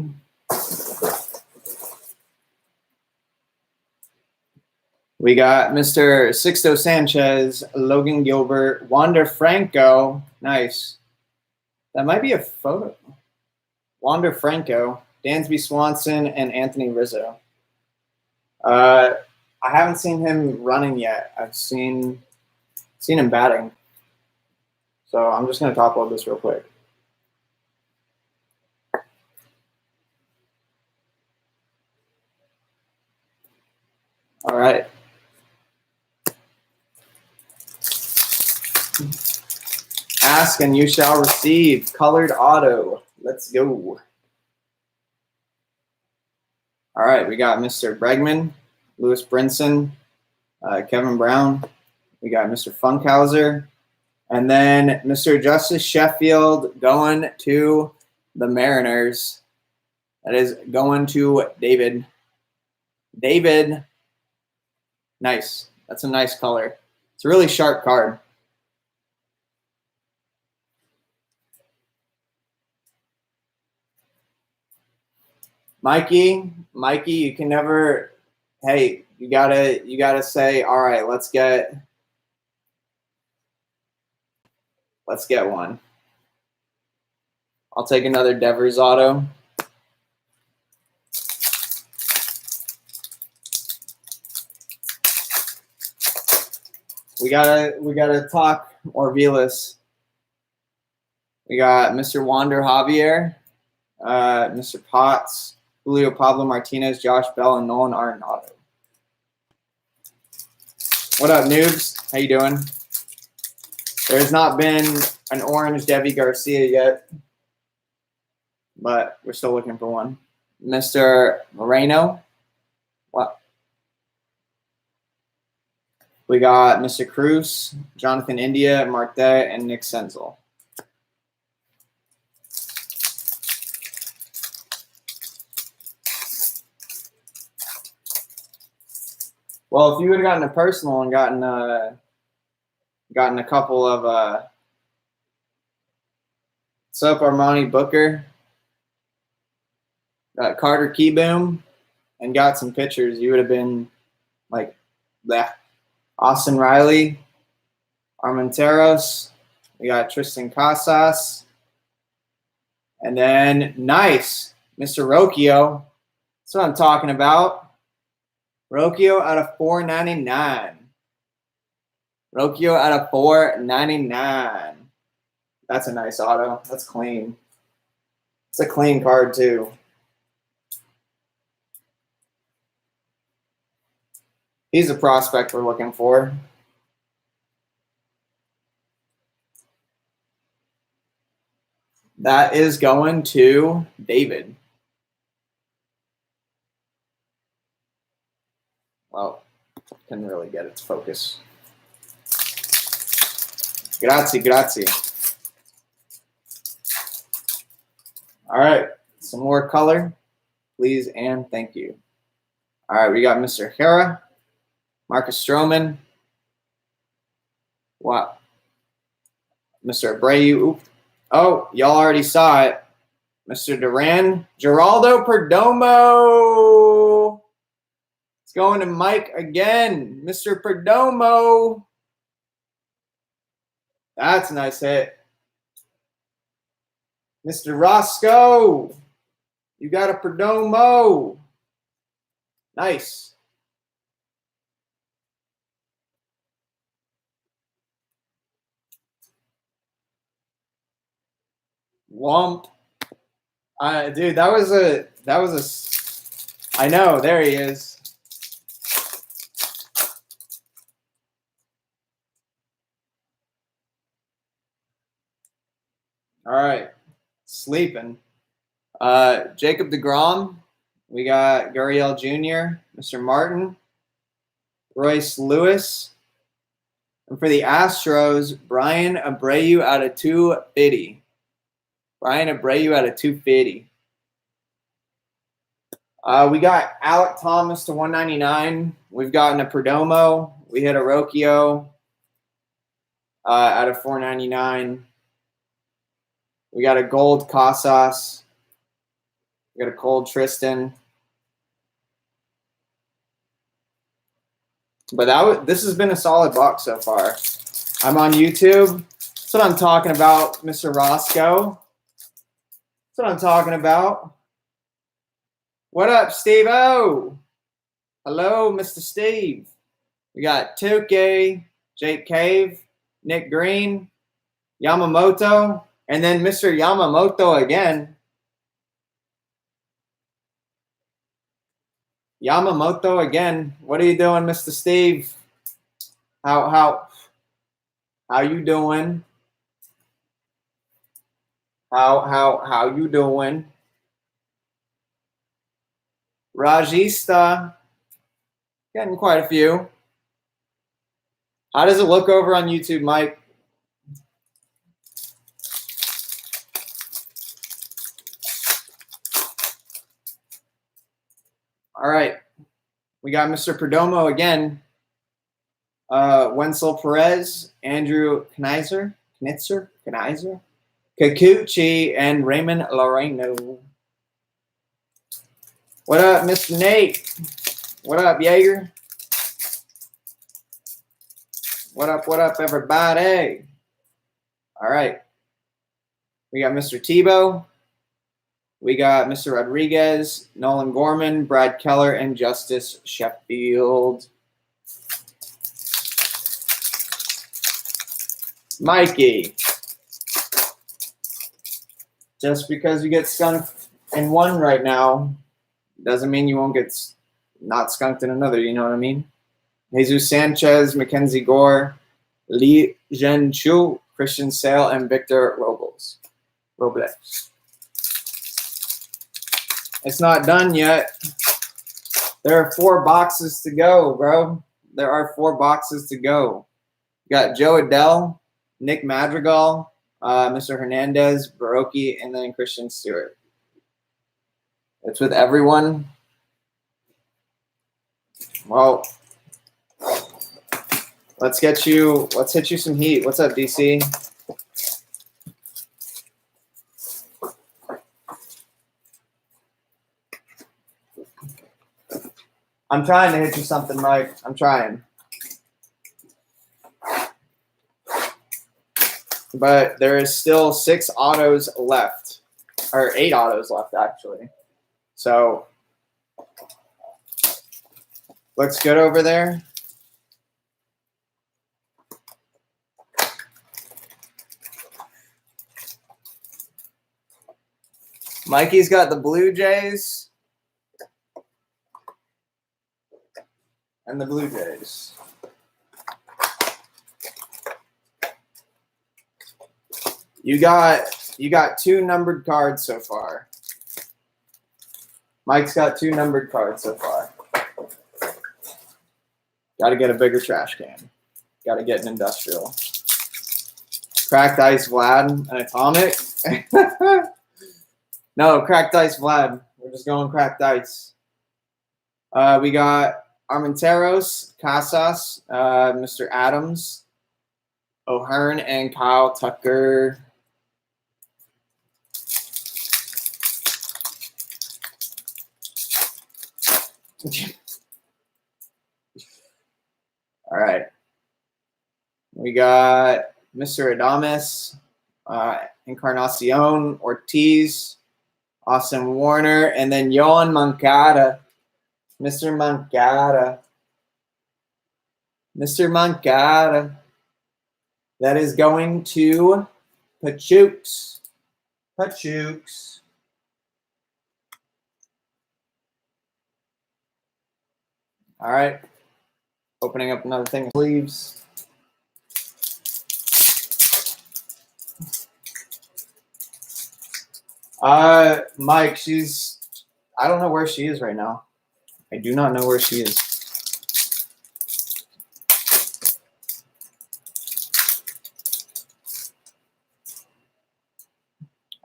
We got Mr. Sixto Sanchez, Logan Gilbert, Wander Franco. Nice. That might be a photo. Wander Franco, Dansby Swanson, and Anthony Rizzo. I haven't seen him running yet. I've seen him batting. So I'm just going to top load this real quick. All right. Ask and you shall receive. Colored auto. Let's go. All right, we got Mr. Bregman, Lewis Brinson, Kevin Brown. We got Mr. Funkhauser. And then Mr. Justice Sheffield going to the Mariners. That is going to David. David. Nice. That's a nice color. It's a really sharp card. Mikey, you can never, hey, you gotta say, all right, let's get one. I'll take another Devers auto. We gotta talk Orvilas. We got Mr. Wander Javier, Mr. Potts, Julio Pablo Martinez, Josh Bell, and Nolan Arenado. What up, noobs? How you doing? There's not been an orange Devi Garcia yet, but we're still looking for one. Mr. Moreno. What? We got Mr. Cruz, Jonathan India, Marte, and Nick Senzel. Well, if you would have gotten a personal and gotten a couple of what's up, Armani Booker, got Carter Keyboom, and got some pictures, you would have been like that. Austin Riley, Armenteros, we got Tristan Casas, and then nice, Mr. Rocchio. That's what I'm talking about. Rocchio out of 499. Rocchio out of 499. That's a nice auto. That's clean. It's a clean card, too. He's a prospect we're looking for. That is going to David. Well, couldn't really get its focus. Grazie. All right, some more color, please and thank you. All right, we got Mr. Hera, Marcus Stroman. Wow. Mr. Abreu. Oop. Oh, y'all already saw it. Mr. Duran. Geraldo Perdomo. It's going to Mike again. Mr. Perdomo. That's a nice hit. Mr. Roscoe. You got a Perdomo. Nice. Womp. Dude, that was a, I know, there he is. All right, sleeping. Jacob deGrom. We got Gurriel Jr., Mr. Martin, Royce Lewis. And for the Astros, Brian Abreu out of 250. Brian Abreu out of 250. We got Alec Thomas to 199. We've gotten a Perdomo. We hit a Rocchio out of 499. We got a gold Casas. We got a cold Tristan. But this has been a solid box so far. I'm on YouTube. That's what I'm talking about, Mr. Roscoe. That's what I'm talking about. What up, Steve-O? Hello, Mr. Steve. We got Tuke, Jake Cave, Nick Green, Yamamoto, and then Mr. Yamamoto again. Yamamoto again. What are you doing, Mr. Steve? How you doing? How you doing? Rajista. Getting quite a few. How does it look over on YouTube, Mike? All right. We got Mr. Perdomo again. Wenzel Perez, Andrew Kneiser, Kikuchi, and Raymond Loreno. What up, Mr. Nate? What up, Jaeger? What up, everybody? All right. We got Mr. Tebow. We got Mr. Rodriguez, Nolan Gorman, Brad Keller, and Justice Sheffield. Mikey. Just because you get skunked in one right now doesn't mean you won't get not skunked in another. You know what I mean? Jesus Sanchez, Mackenzie Gore, Lee Zhen-Chu, Christian Sale, and Victor Robles. It's not done yet. There are 4 boxes to go, bro. There are 4 boxes to go. You got Joe Adele, Nick Madrigal, Mr. Hernandez, Baroki, and then Christian Stewart. It's with everyone. Well, let's hit you some heat. What's up, DC? I'm trying to hit you something, Mike. I'm trying. But there is still 6 autos left. Or 8 autos left, actually. So, looks good over there. Mikey's got the Blue Jays. And the Blue Jays. You got 2 numbered cards so far. Mike's got 2 numbered cards so far. Got to get a bigger trash can. Got to get an industrial. Cracked Ice Vlad, an atomic. No, Cracked Ice Vlad. We're just going Cracked Ice. We got Armenteros, Casas, Mr. Adams, O'Hearn and Kyle Tucker. All right. We got Mr. Adames, Encarnacion, Ortiz, Austin Warner, and then Yohan Moncada. Mr. Moncada. Mr. Moncada. That is going to Pachooks. Pachooks. All right. Opening up another thing of sleeves. Mike, I don't know where she is right now. I do not know where she is.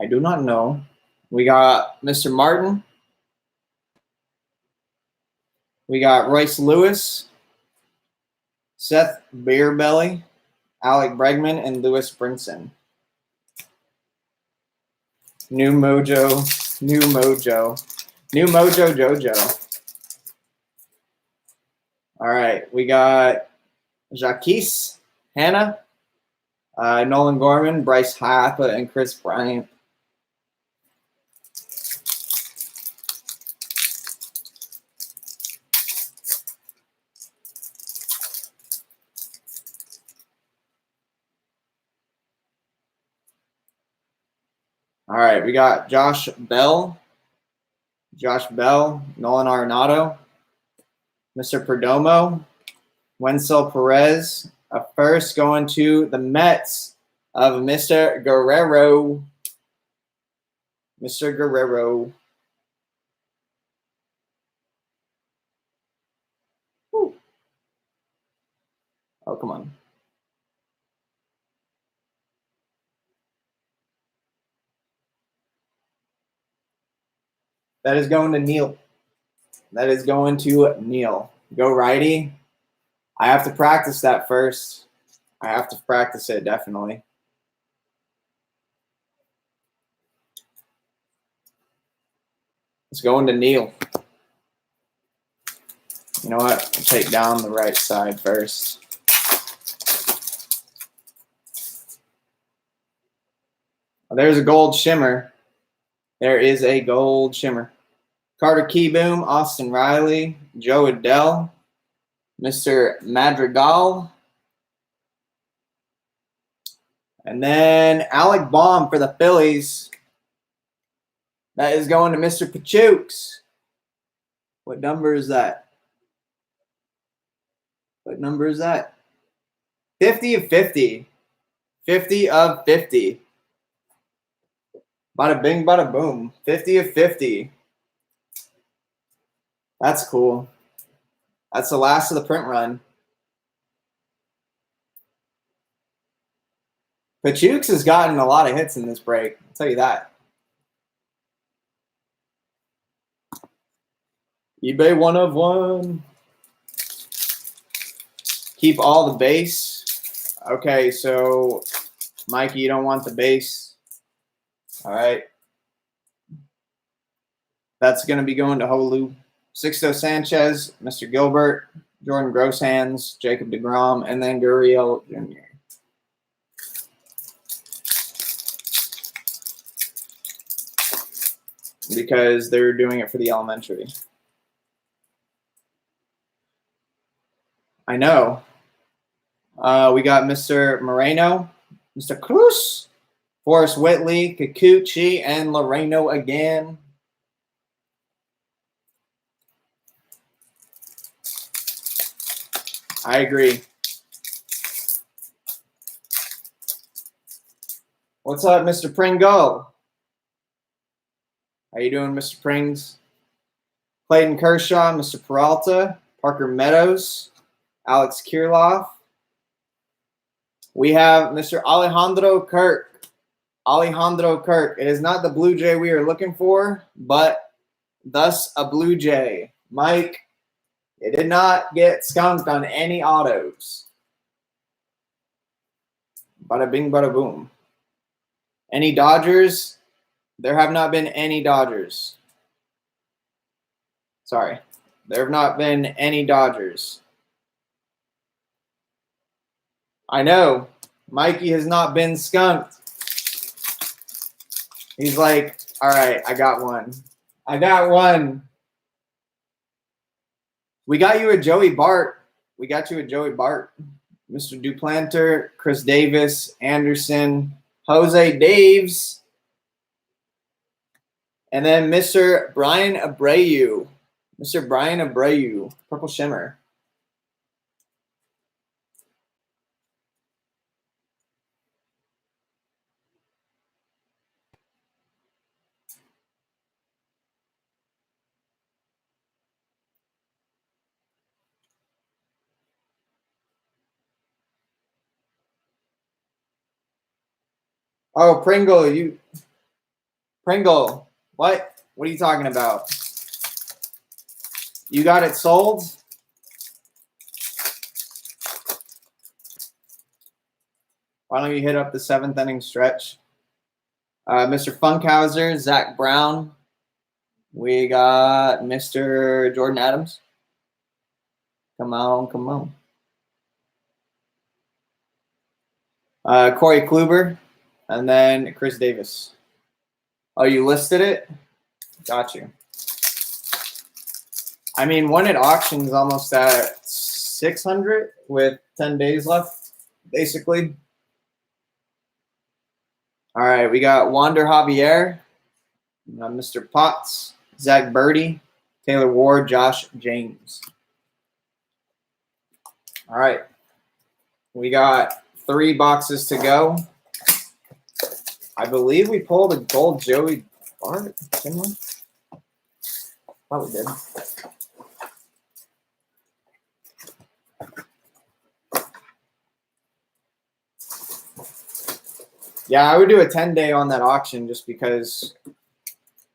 I do not know. We got Mr. Martin. We got Royce Lewis, Seth Beerbelly, Alec Bregman, and Lewis Brinson. New Mojo, New Mojo, New Mojo Jojo. All right, we got Jaquise Hanna, Nolan Gorman, Bryce Harper, and Chris Bryant. All right, we got Josh Bell, Nolan Arenado, Mr. Perdomo, Wenzel Perez. A first going to the Mets of Mr. Guerrero. Mr. Guerrero. Woo. Oh, come on. That is going to Neil. That is going to Neil. Go righty. I have to practice that first. I have to practice it, definitely. It's going to Neil. You know what? I'll take down the right side first. Oh, there's a gold shimmer. There is a gold shimmer. Carter Keyboom, Austin Riley, Joe Adell, Mr. Madrigal, and then Alec Baum for the Phillies. That is going to Mr. Pachooks. What number is that? What number is that? 50 of 50. 50 of 50. Bada bing, bada boom. 50 of 50. That's cool. That's the last of the print run. Pachooks has gotten a lot of hits in this break. I'll tell you that. eBay 1 of 1. Keep all the base. Okay, so Mikey, you don't want the base. All right. That's going to be going to Holu. Sixto Sanchez, Mr. Gilbert, Jordan Grosshands, Jacob deGrom, and then Gurriel Jr. Because they're doing it for the elementary. I know. We got Mr. Moreno, Mr. Cruz, Forrest Whitley, Kikuchi, and Loreno again. I agree. What's up, Mr. Pringle? How you doing, Mr. Prings? Clayton Kershaw, Mr. Peralta, Parker Meadows, Alex Kirilloff. We have Mr. Alejandro Kirk. Alejandro Kirk. It is not the Blue Jay we are looking for, but thus a Blue Jay. Mike, it did not get skunked on any autos. Bada bing, bada boom. Any Dodgers? There have not been any Dodgers. Sorry. There have not been any Dodgers. I know. Mikey has not been skunked. He's like, all right, I got one. I got one. We got you a Joey Bart. We got you a Joey Bart. Mr. Duplanter, Chris Davis, Anderson, Jose Daves, and then Mr. Brian Abreu. Mr. Brian Abreu, Purple Shimmer. Oh, Pringle, Pringle, what? What are you talking about? You got it sold? Why don't you hit up the 7th inning stretch? Mr. Funkhauser, Zach Brown. We got Mr. Jordan Adams. Come on, come on. Corey Kluber, and then Chris Davis. Oh, you listed it? Got you. I mean, one at auction is almost at 600 with 10 days left, basically. All right, we got Wander Javier, Mr. Potts, Zach Birdie, Taylor Ward, Josh James. All right, we got 3 boxes to go. I believe we pulled a gold Joey Bart. Didn't we? Thought we did. Yeah, I would do a 10-day on that auction just because,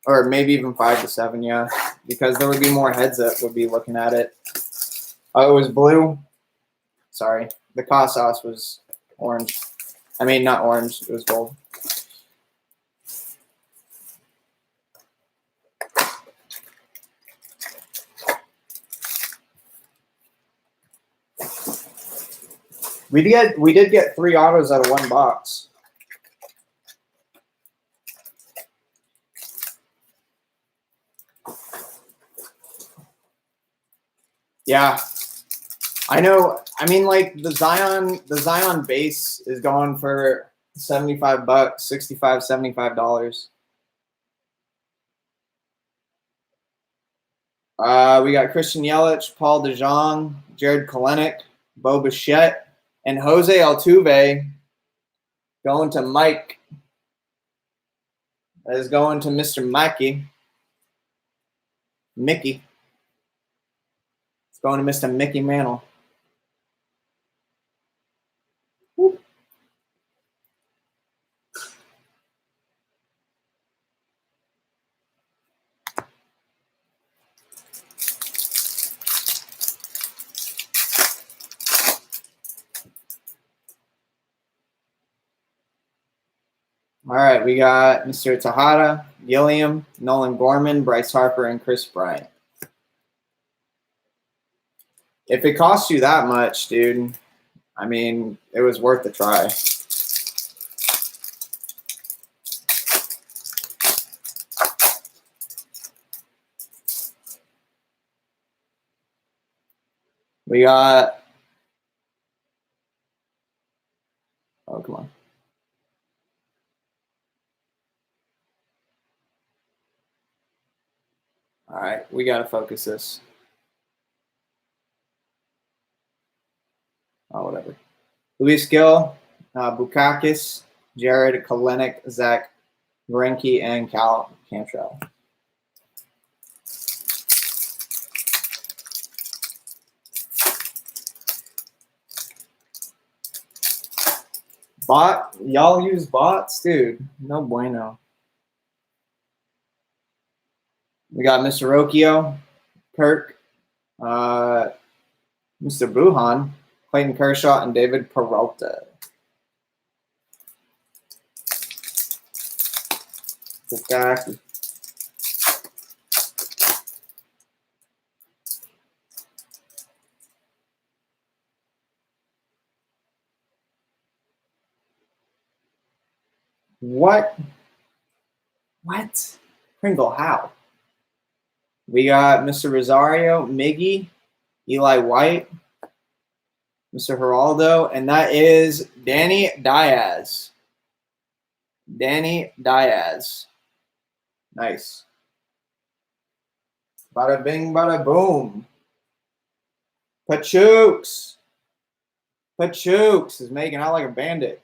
or maybe even 5 to 7, yeah, because there would be more heads that would be looking at it. Oh, it was blue. Sorry, the Casas was orange. I mean, not orange. It was gold. We did get 3 autos out of 1 box. Yeah, I know. I mean, like the Zion base is going for $75, $65, $75. We got Christian Yelich, Paul DeJong, Jared Kelenic, Bo Bichette, and Jose Altuve going to Mike. That is going to Mr. Mickey. It's going to Mr. Mickey Mantle. Woo. All right, we got Mr. Tejada, Gilliam, Nolan Gorman, Bryce Harper, and Chris Bryant. If it costs you that much, dude, I mean, it was worth the try. We got, oh, come on. All right, we got to focus this. Oh, whatever. Luis Gill, Bukakis, Jared Kelenic, Zach Greinke, and Cal Cantrell. Bot? Y'all use bots? Dude, no bueno. We got Mr. Rocchio, Kirk, Mr. Buhan, Clayton Kershaw, and David Peralta. Bukaki. What? What? Pringle, how? We got Mr. Rosario, Miggy, Eli White, Mr. Geraldo, and that is Danny Diaz. Danny Diaz. Nice. Bada bing, bada boom. Pachooks. Pachooks is making out like a bandit.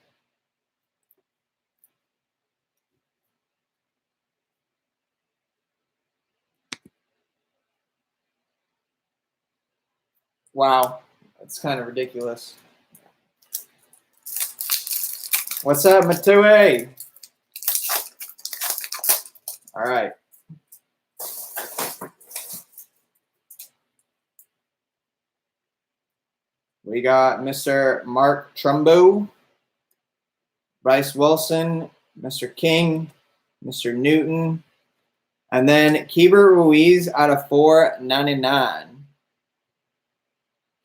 Wow, that's kind of ridiculous. What's up, Matue? All right. We got Mr. Mark Trumbo, Bryce Wilson, Mr. King, Mr. Newton, and then Keibert Ruiz out of 499.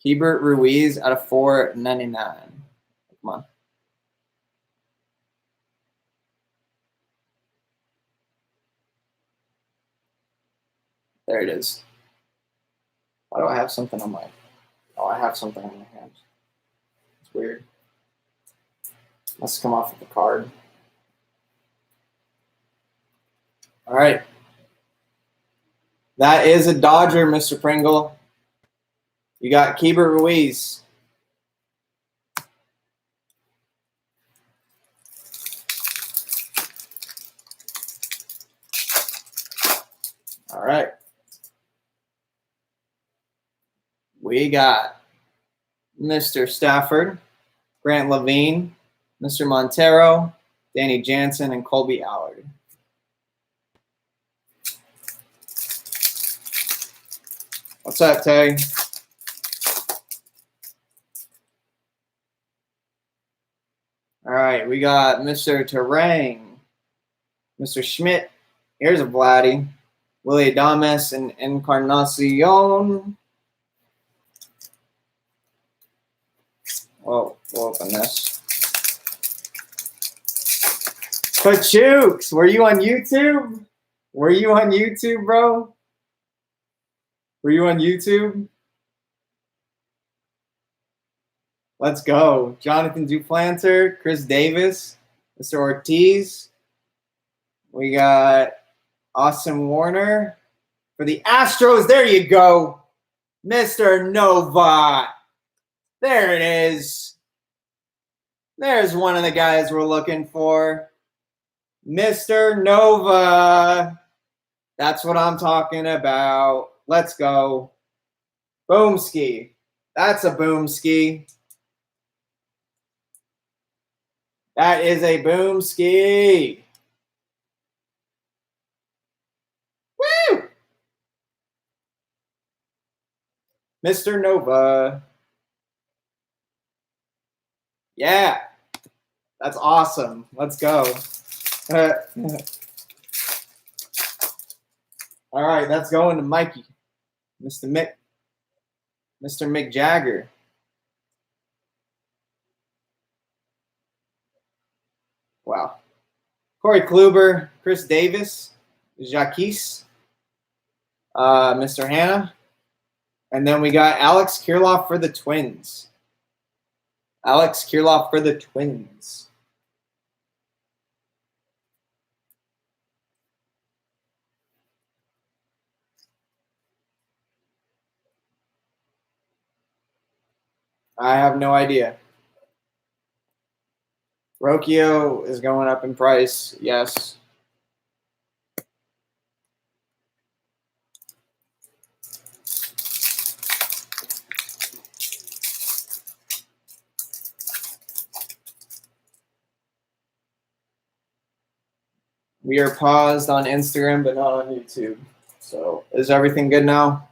Keibert Ruiz out of 499. Come on. There it is. Why do I have something on my... Oh, I have something on my hands. It's weird. Must come off of the card. All right. That is a Dodger, Mr. Pringle. You got Keibert Ruiz. All right. We got Mr. Stafford, Grant Levine, Mr. Montero, Danny Jansen, and Colby Allard. What's up, Tay? All right, we got Mr. Terang, Mr. Schmidt. Here's a Vladdy. Willie Adames and Encarnacion. Well, we'll open this. Pachooks, were you on YouTube? Were you on YouTube, bro? Were you on YouTube? Let's go. Jonathan Duplanter, Chris Davis, Mr. Ortiz. We got Austin Warner for the Astros. There you go. Mr. Nova. There it is. There's one of the guys we're looking for. Mr. Nova. That's what I'm talking about. Let's go. Boomski. That's a Boomski. That is a Boomski. Woo! Mr. Nova. Yeah. That's awesome. Let's go. All right, that's going to Mikey. Mr. Mick Jagger. Wow. Corey Kluber, Chris Davis, Jaquez, Mr. Hanna. And then we got Alex Kirilloff for the Twins. Alex Kirilloff for the Twins. I have no idea. Rocchio is going up in price. Yes. We are paused on Instagram, but not on YouTube. So is everything good now?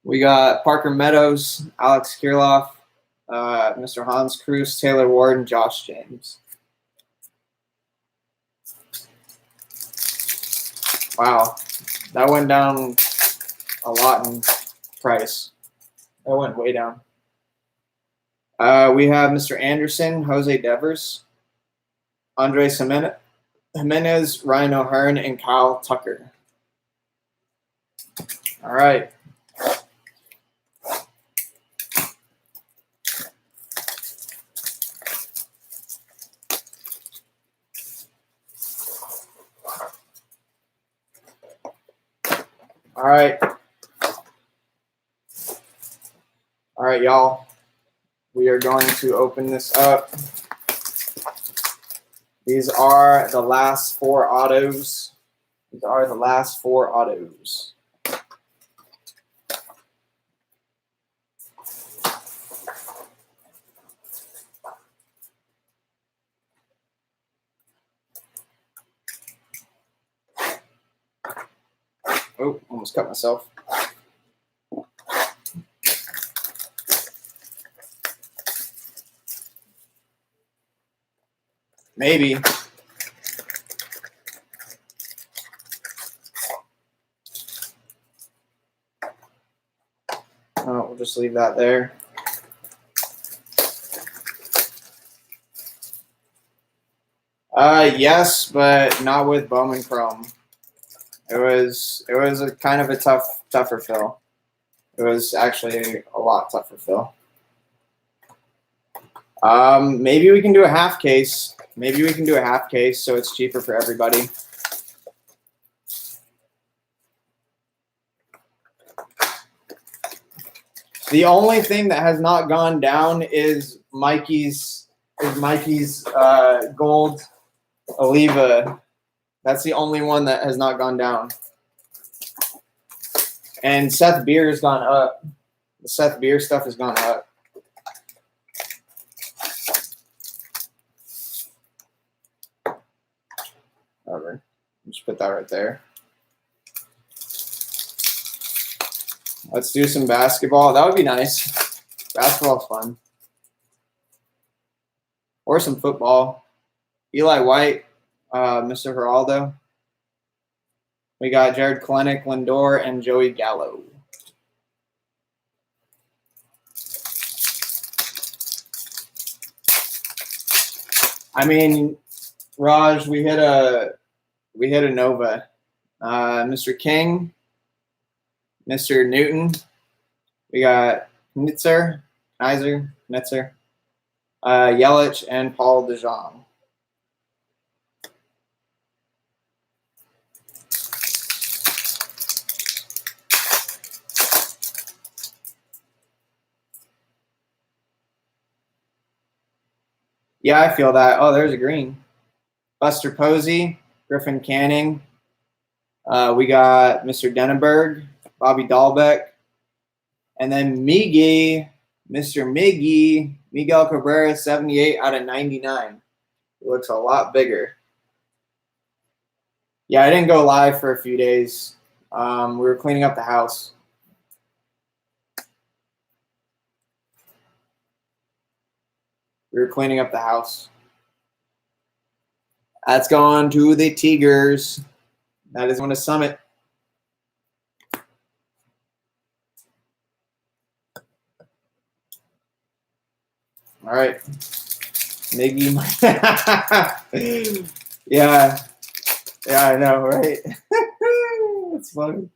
We got Parker Meadows, Alex Kirilloff, Mr. Hans Cruz, Taylor Ward, and Josh James. Wow, that went down a lot in price. That went way down. We have Mr. Anderson, Jose Devers, Andres Jimenez, Ryan O'Hearn, and Kyle Tucker. All right. All right. All right, y'all. We are going to open this up. These are the last 4 autos. These are the last 4 autos. Oh, almost cut myself. Maybe. Oh, we'll just leave that there. Yes, but not with Bowman Chrome. It was a kind of a tougher fill. It was actually a lot tougher fill. Maybe we can do a half case. Maybe we can do a half case so it's cheaper for everybody. The only thing that has not gone down is Mikey's gold Oliva. That's the only one that has not gone down. And Seth Beer has gone up. The Seth Beer stuff has gone up. Whatever. Just put that right there. Let's do some basketball. That would be nice. Basketball's fun. Or some football. Eli White, Mr. Geraldo. We got Jared Kalenic, Lindor, and Joey Gallo. I mean, Raj, we hit a Nova. Mr. King, Mr. Newton. We got Knitzer, Yelich, and Paul DeJong. Yeah, I feel that. Oh, there's a green. Buster Posey, Griffin Canning. We got Mr. Denenberg, Bobby Dahlbeck. And then Miggy, Mr. Miggy, Miguel Cabrera, 78 out of 99. It looks a lot bigger. Yeah, I didn't go live for a few days. We were cleaning up the house. That's going to the Tigers. That is going to Summit. All right. Miggy. Yeah. Yeah, I know, right? It's funny.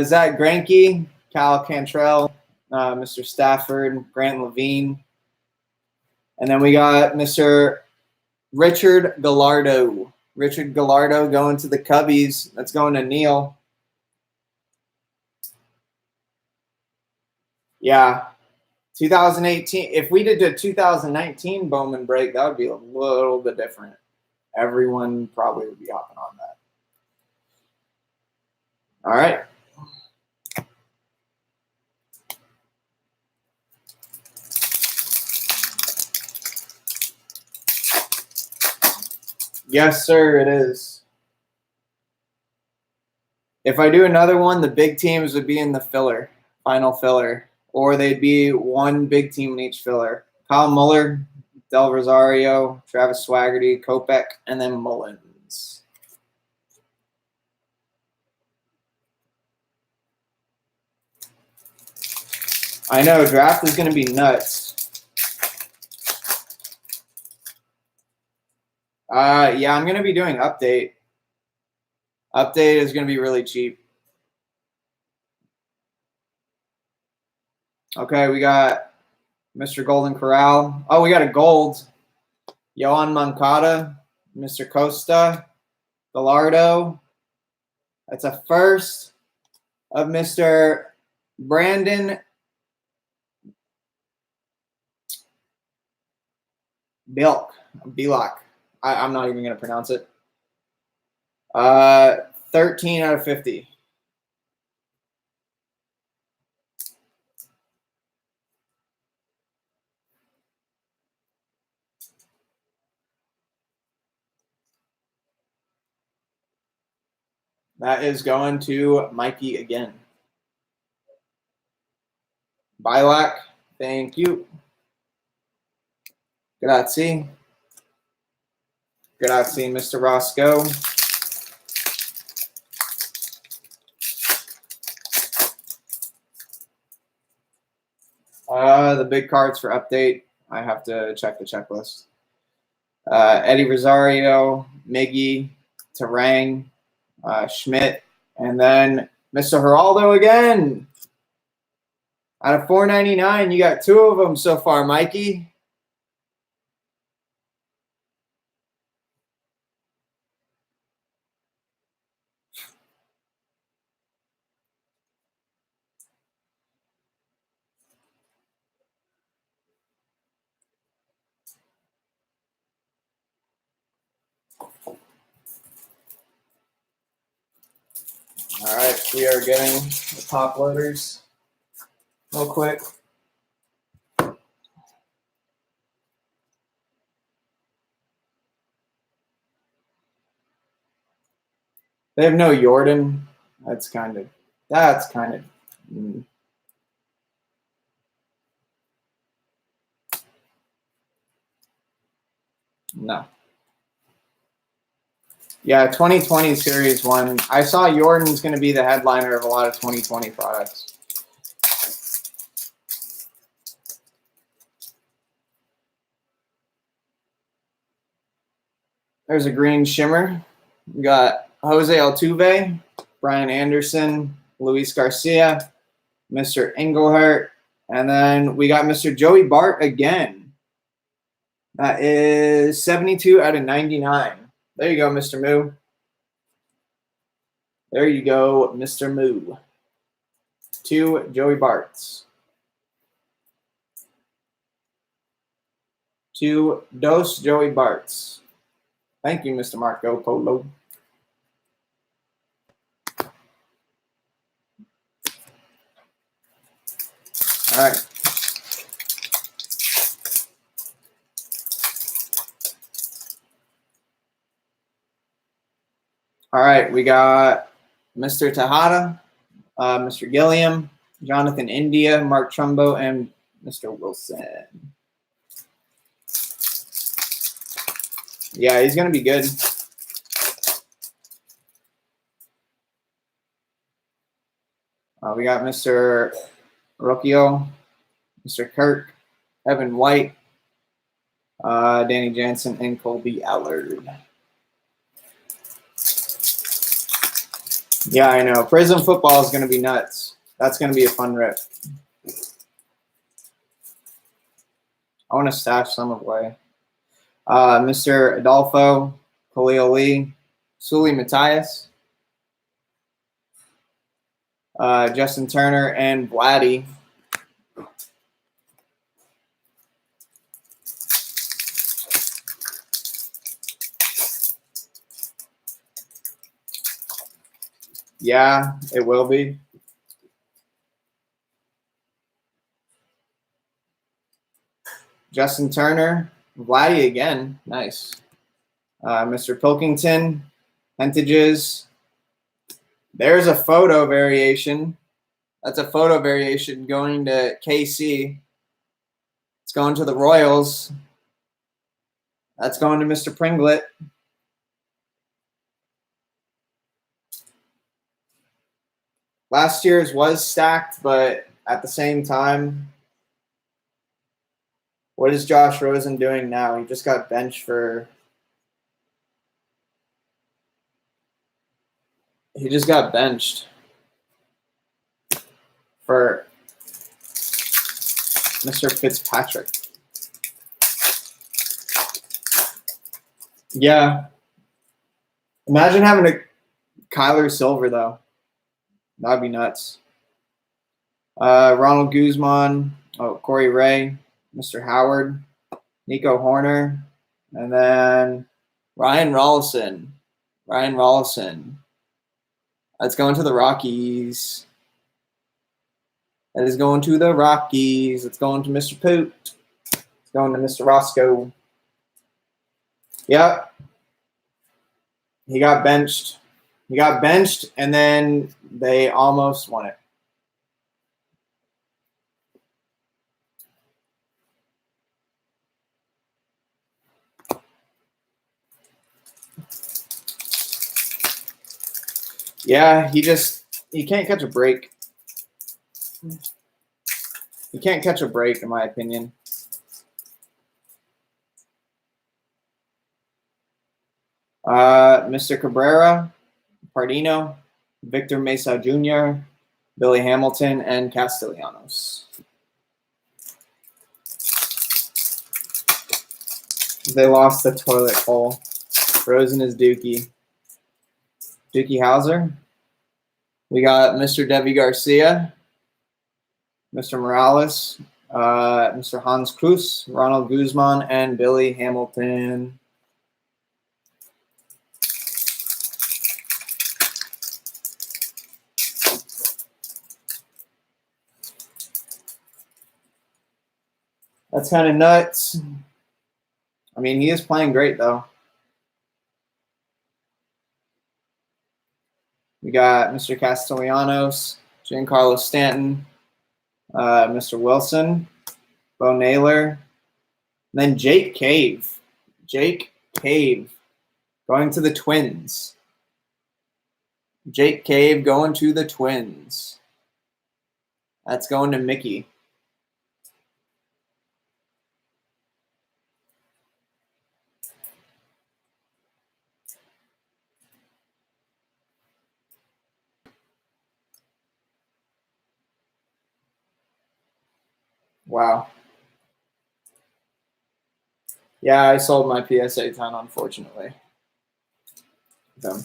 Zach Greinke, Cal Cantrell, Mr. Stafford, Grant Levine. And then we got Mr. Richard Gallardo. Richard Gallardo going to the Cubbies. That's going to Neil. Yeah. 2018. If we did a 2019 Bowman break, that would be a little bit different. Everyone probably would be hopping on that. All right. Yes, sir, it is. If I do another one, the big teams would be in the filler, final filler, or they'd be one big team in each filler. Kyle Muller, Del Rosario, Travis Swaggerty, Kopech, and then Mullins. I know, draft is going to be nuts. Yeah, I'm going to be doing update. Update is going to be really cheap. Okay, we got Mr. Golden Corral. Oh, we got a gold. Yohan Moncada, Mr. Costa, Gallardo. That's a first of Mr. Brandon Bilk. I'm not even going to pronounce it. 13 out of 50. That is going to Mikey again. Bilac, thank you. Grazie. Grazie, Mr. Roscoe. The big cards for update. I have to check the checklist. Eddie Rosario, Miggy, Terang, Schmidt, and then Mr. Geraldo again. Out of 499, you got 2 of them so far, Mikey. All right, we are getting the top loaders real quick. They have no Jordan. That's kind of. No. Yeah, 2020 Series 1. I saw Jordan's going to be the headliner of a lot of 2020 products. There's a green shimmer. We got Jose Altuve, Brian Anderson, Luis Garcia, Mr. Engelhart, and then we got Mr. Joey Bart again. That is 72 out of 99. There you go, Mr. Moo. There you go, Mr. Moo. 2 Joey Barts. 2 Dos Joey Barts. Thank you, Mr. Marco Polo. All right. All right, we got Mr. Tejada, Mr. Gilliam, Jonathan India, Mark Trumbo, and Mr. Wilson. Yeah, he's going to be good. We got Mr. Rocchio, Mr. Kirk, Evan White, Danny Jansen, and Colby Allard. Yeah, I know. Prism football is going to be nuts. That's going to be a fun rip. I want to stash some away. Mr. Adolfo, Khalil Lee, Sully Matthias, Justin Turner, and Vladdy. Yeah, it will be. Justin Turner, Vladdy again. Nice. Mr. Pilkington, Hentages. There's a photo variation. That's a photo variation going to KC. It's going to the Royals. That's going to Mr. Pringlet. Last year's was stacked, but at the same time, what is Josh Rosen doing now? He just got benched for. He just got benched for Mr. Fitzpatrick. Yeah. Imagine having a Kyler Silver, though. That'd be nuts. Ronald Guzman, Corey Ray, Mr. Howard, Nico Horner, and then Ryan Rollison. That's going to the Rockies. That is going to the Rockies. It's going to Mr. Poot. It's going to Mr. Roscoe. Yep. He got benched. And then they almost won it. Yeah, he can't catch a break. He can't catch a break, in my opinion. Mr. Cabrera, Pardino, Victor Mesa Jr., Billy Hamilton, and Castellanos. They lost the toilet bowl. Rosen is Dookie. Dookie Howser. We got Mr. Devi Garcia, Mr. Morales, Mr. Hans Cruz, Ronald Guzman, and Billy Hamilton. That's kind of nuts. I mean, he is playing great, though. We got Mr. Castellanos, Giancarlo Stanton, Mr. Wilson, Bo Naylor, and then Jake Cave. Jake Cave going to the Twins. Jake Cave going to the Twins. That's going to Mickey. Wow. Yeah, I sold my PSA 10, unfortunately. So.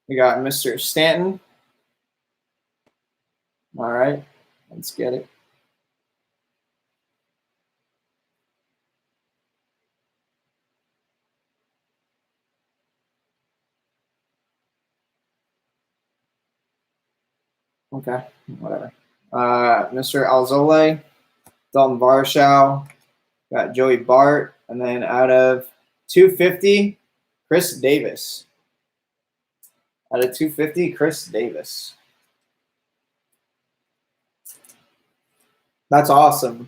We got Mr. Stanton. All right, let's get it. Okay, whatever. Mr. Alzole, Dalton Varshow, got Joey Bart, and then out of 250, Chris Davis. Out of 250, Chris Davis. That's awesome.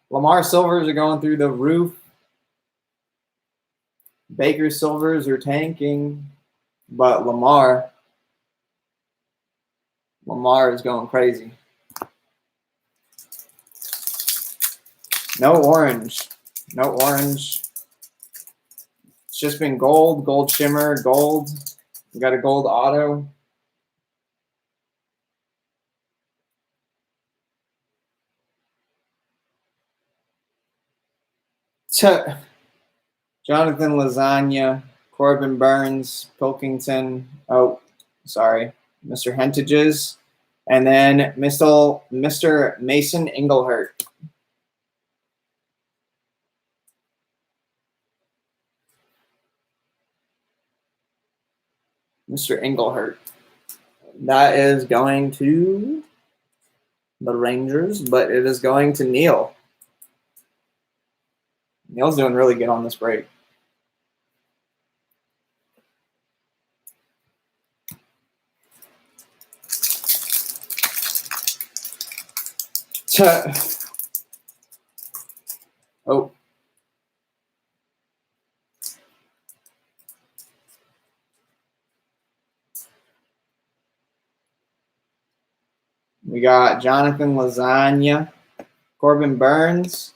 Lamar Silvers are going through the roof. Baker Silvers are tanking, but Lamar is going crazy. No orange. It's just been gold, gold shimmer, gold. We got a gold auto. Jonathan Lasagna, Corbin Burns, Pilkington. Oh, sorry, Mr. Hentages, and then Mr. Mason Engelhart. Mr. Engelhart. That is going to the Rangers, but it is going to Neil. Neil's doing really good on this break. Oh. We got Jonathan Lasagna, Corbin Burns,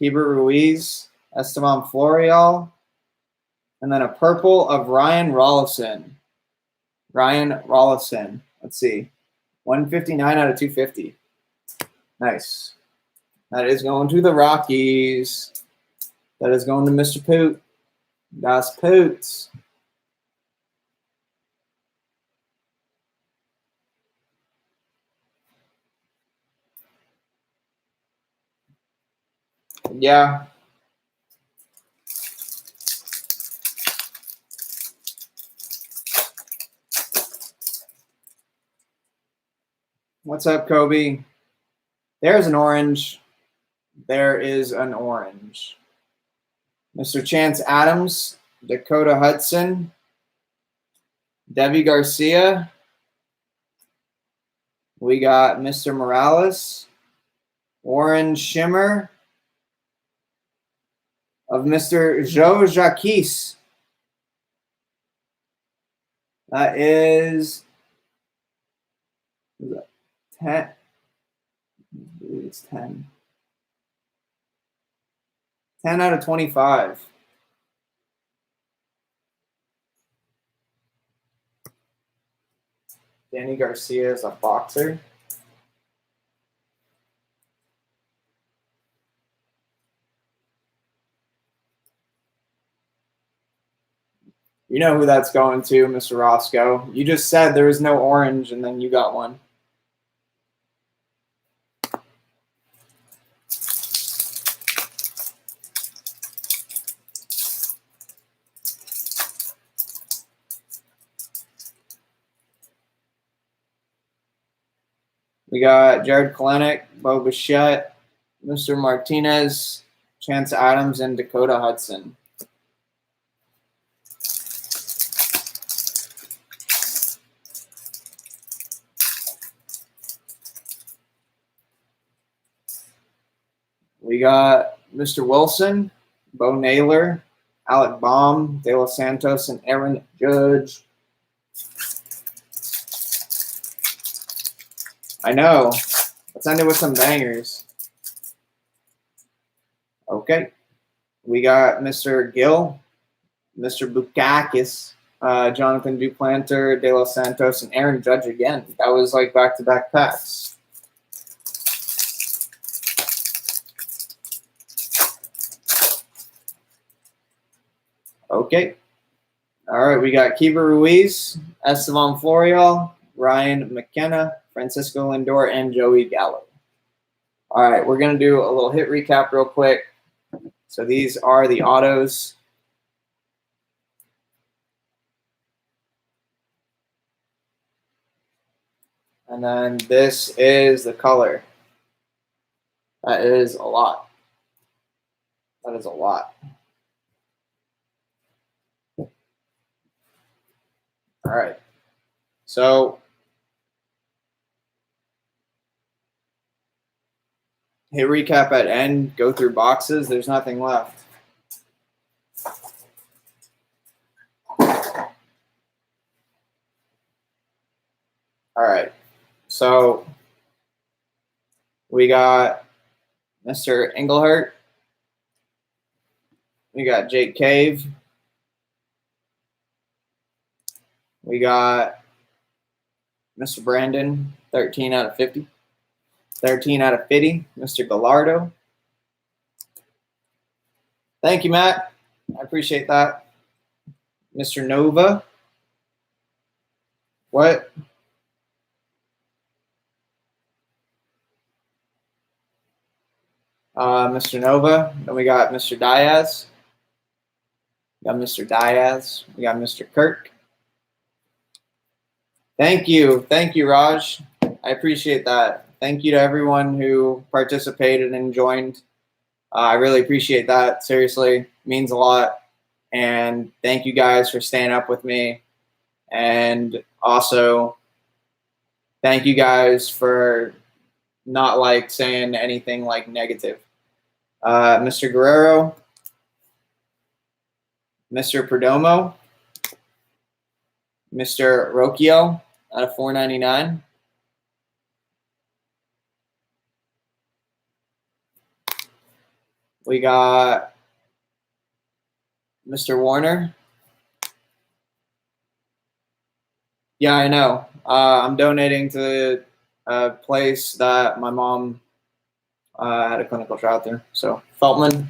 Hebert Ruiz, Esteban Florial, and then a purple of Ryan Rollison. Let's see. 159 out of 250. Nice. That is going to the Rockies. That is going to Mr. Poot. Das Poots. Yeah. What's up, Kobe? There's an orange. There is an orange. Mr. Chance Adams, Dakota Hudson, Debbie Garcia. We got Mr. Morales, Warren Shimmer of Mr. Joe Jacques. That is 10. It's 10. 10 out of 25. Danny Garcia is a boxer. You know who that's going to, Mr. Roscoe. You just said there was no orange, and then you got one. We got Jared Kalenic, Bo Bichette, Mr. Martinez, Chance Adams, and Dakota Hudson. We got Mr. Wilson, Bo Naylor, Alec Baum, De Los Santos, and Aaron Judge. I know. Let's end it with some bangers. Okay. We got Mr. Gill, Mr. Bukakis, Jonathan Duplanter, De Los Santos, and Aaron Judge again. That was like back-to-back packs. Okay. All right, we got Kiva Ruiz, Esteban Florial, Ryan McKenna, Francisco Lindor, and Joey Gallo. All right, we're going to do a little hit recap real quick. So these are the autos. And then this is the color. That is a lot. That is a lot. All right. So hit recap at end, go through boxes. There's nothing left. All right. So we got Mr. Engelhart. We got Jake Cave. We got Mr. Brandon, 13 out of 50. 13 out of 50, Mr. Gallardo. Thank you, Matt. I appreciate that. Mr. Nova. What? Mr. Nova. Then we got Mr. Diaz. We got Mr. Diaz. We got Mr. Kirk. Thank you. Thank you, Raj. I appreciate that. Thank you to everyone who participated and joined. I really appreciate that. Seriously, means a lot. And thank you guys for staying up with me. And also, thank you guys for not like saying anything like negative. Mr. Guerrero, Mr. Perdomo, Mr. Rocchio out of 499. We got Mr. Warner. Yeah, I know. I'm donating to a place that my mom had a clinical trial through. So Feltman.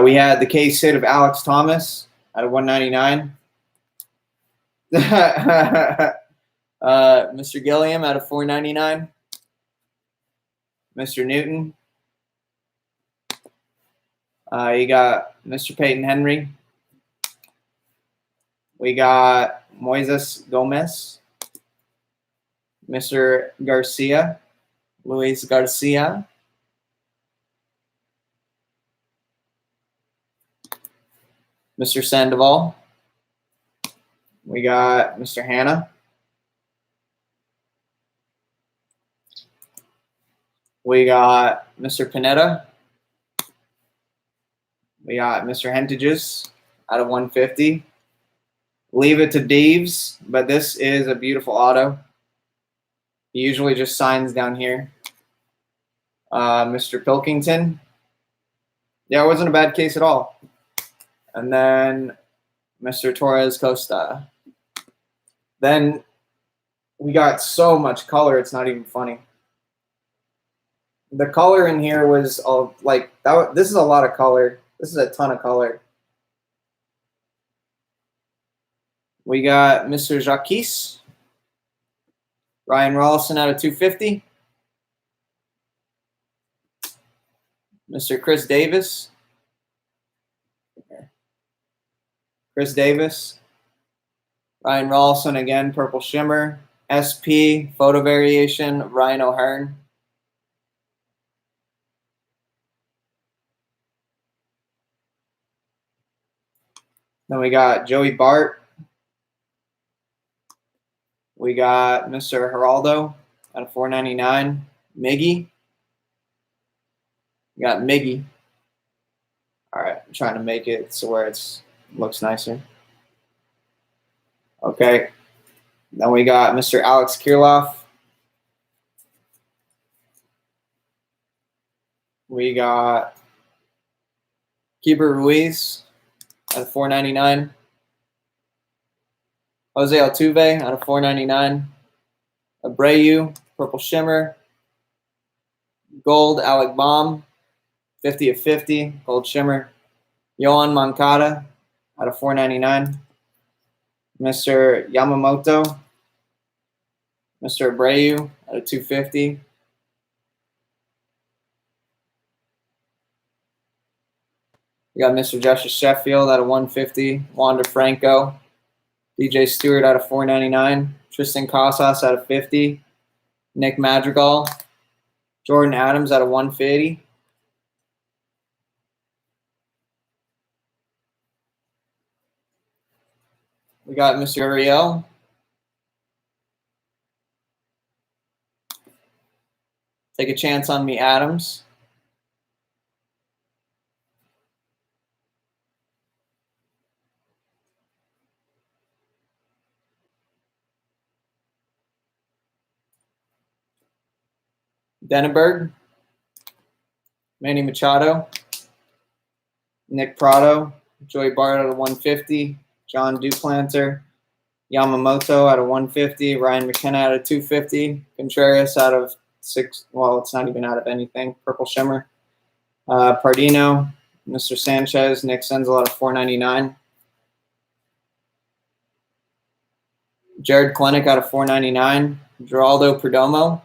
We had the case hit of Alex Thomas out of 199. Mr. Gilliam out of 499. Mr. Newton. You got Mr. Peyton Henry. We got Moises Gomez. Mr. Garcia. Luis Garcia. Mr. Sandoval. We got Mr. Hanna. We got Mr. Pineda. We got Mr. Hentages out of 150. Leave it to Daves, but this is a beautiful auto. He usually just signs down here. Mr. Pilkington. Yeah, it wasn't a bad case at all. And then Mr. Torres Costa. Then we got so much color, it's not even funny. The color in here was like that. This is a lot of color. This is a ton of color. We got Mr. Jacques. Ryan Rollison out of 250. Mr. Chris Davis. Chris Davis. Ryan Rollison again, Purple Shimmer. SP, photo variation, Ryan O'Hearn. Then we got Joey Bart. We got Mr. Geraldo out of 499. Miggy. We got Miggy. All right, I'm trying to make it so where it looks nicer. Okay. Then we got Mr. Alex Kirilloff. We got Keeper Ruiz out of 499. Jose Altuve out of 499. Abreu, Purple Shimmer. Gold, Alec Baum, 50 of 50, Gold Shimmer. Yohan Moncada out of 499. Mr. Yamamoto. Mr. Abreu out of 250. We got Mr. Justice Sheffield out of 150. Wander Franco. DJ Stewart out of 499. Tristan Casas out of 50. Nick Madrigal. Jordan Adams out of 150. We got Mr. Uriel. Take a chance on me, Adams. Denneberg. Manny Machado. Nick Prado. Joey Bart out of 150. John Duplanter. Yamamoto out of 150. Ryan McKenna out of 250. Contreras out of 6. Well, it's not even out of anything. Purple Shimmer. Pardino. Mr. Sanchez. Nick Senzel out of 499. Jared Klenick out of 499. Geraldo Perdomo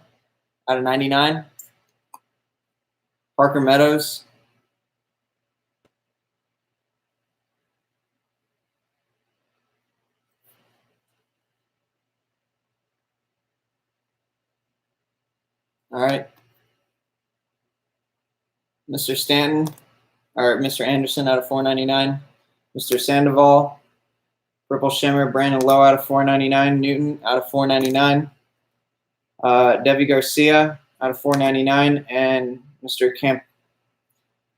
out of 99. Parker Meadows. All right. Mr. Stanton, or Mr. Anderson out of 499. Mr. Sandoval. Purple Shimmer, Brandon Lowe out of 499. Newton out of 499. Devi Garcia, out of 499, and Mr.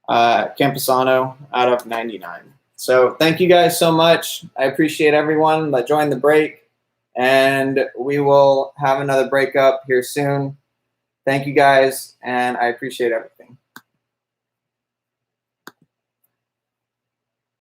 Camposano out of 99. So thank you guys so much. I appreciate everyone that joined the break, and we will have another break up here soon. Thank you guys, and I appreciate everything.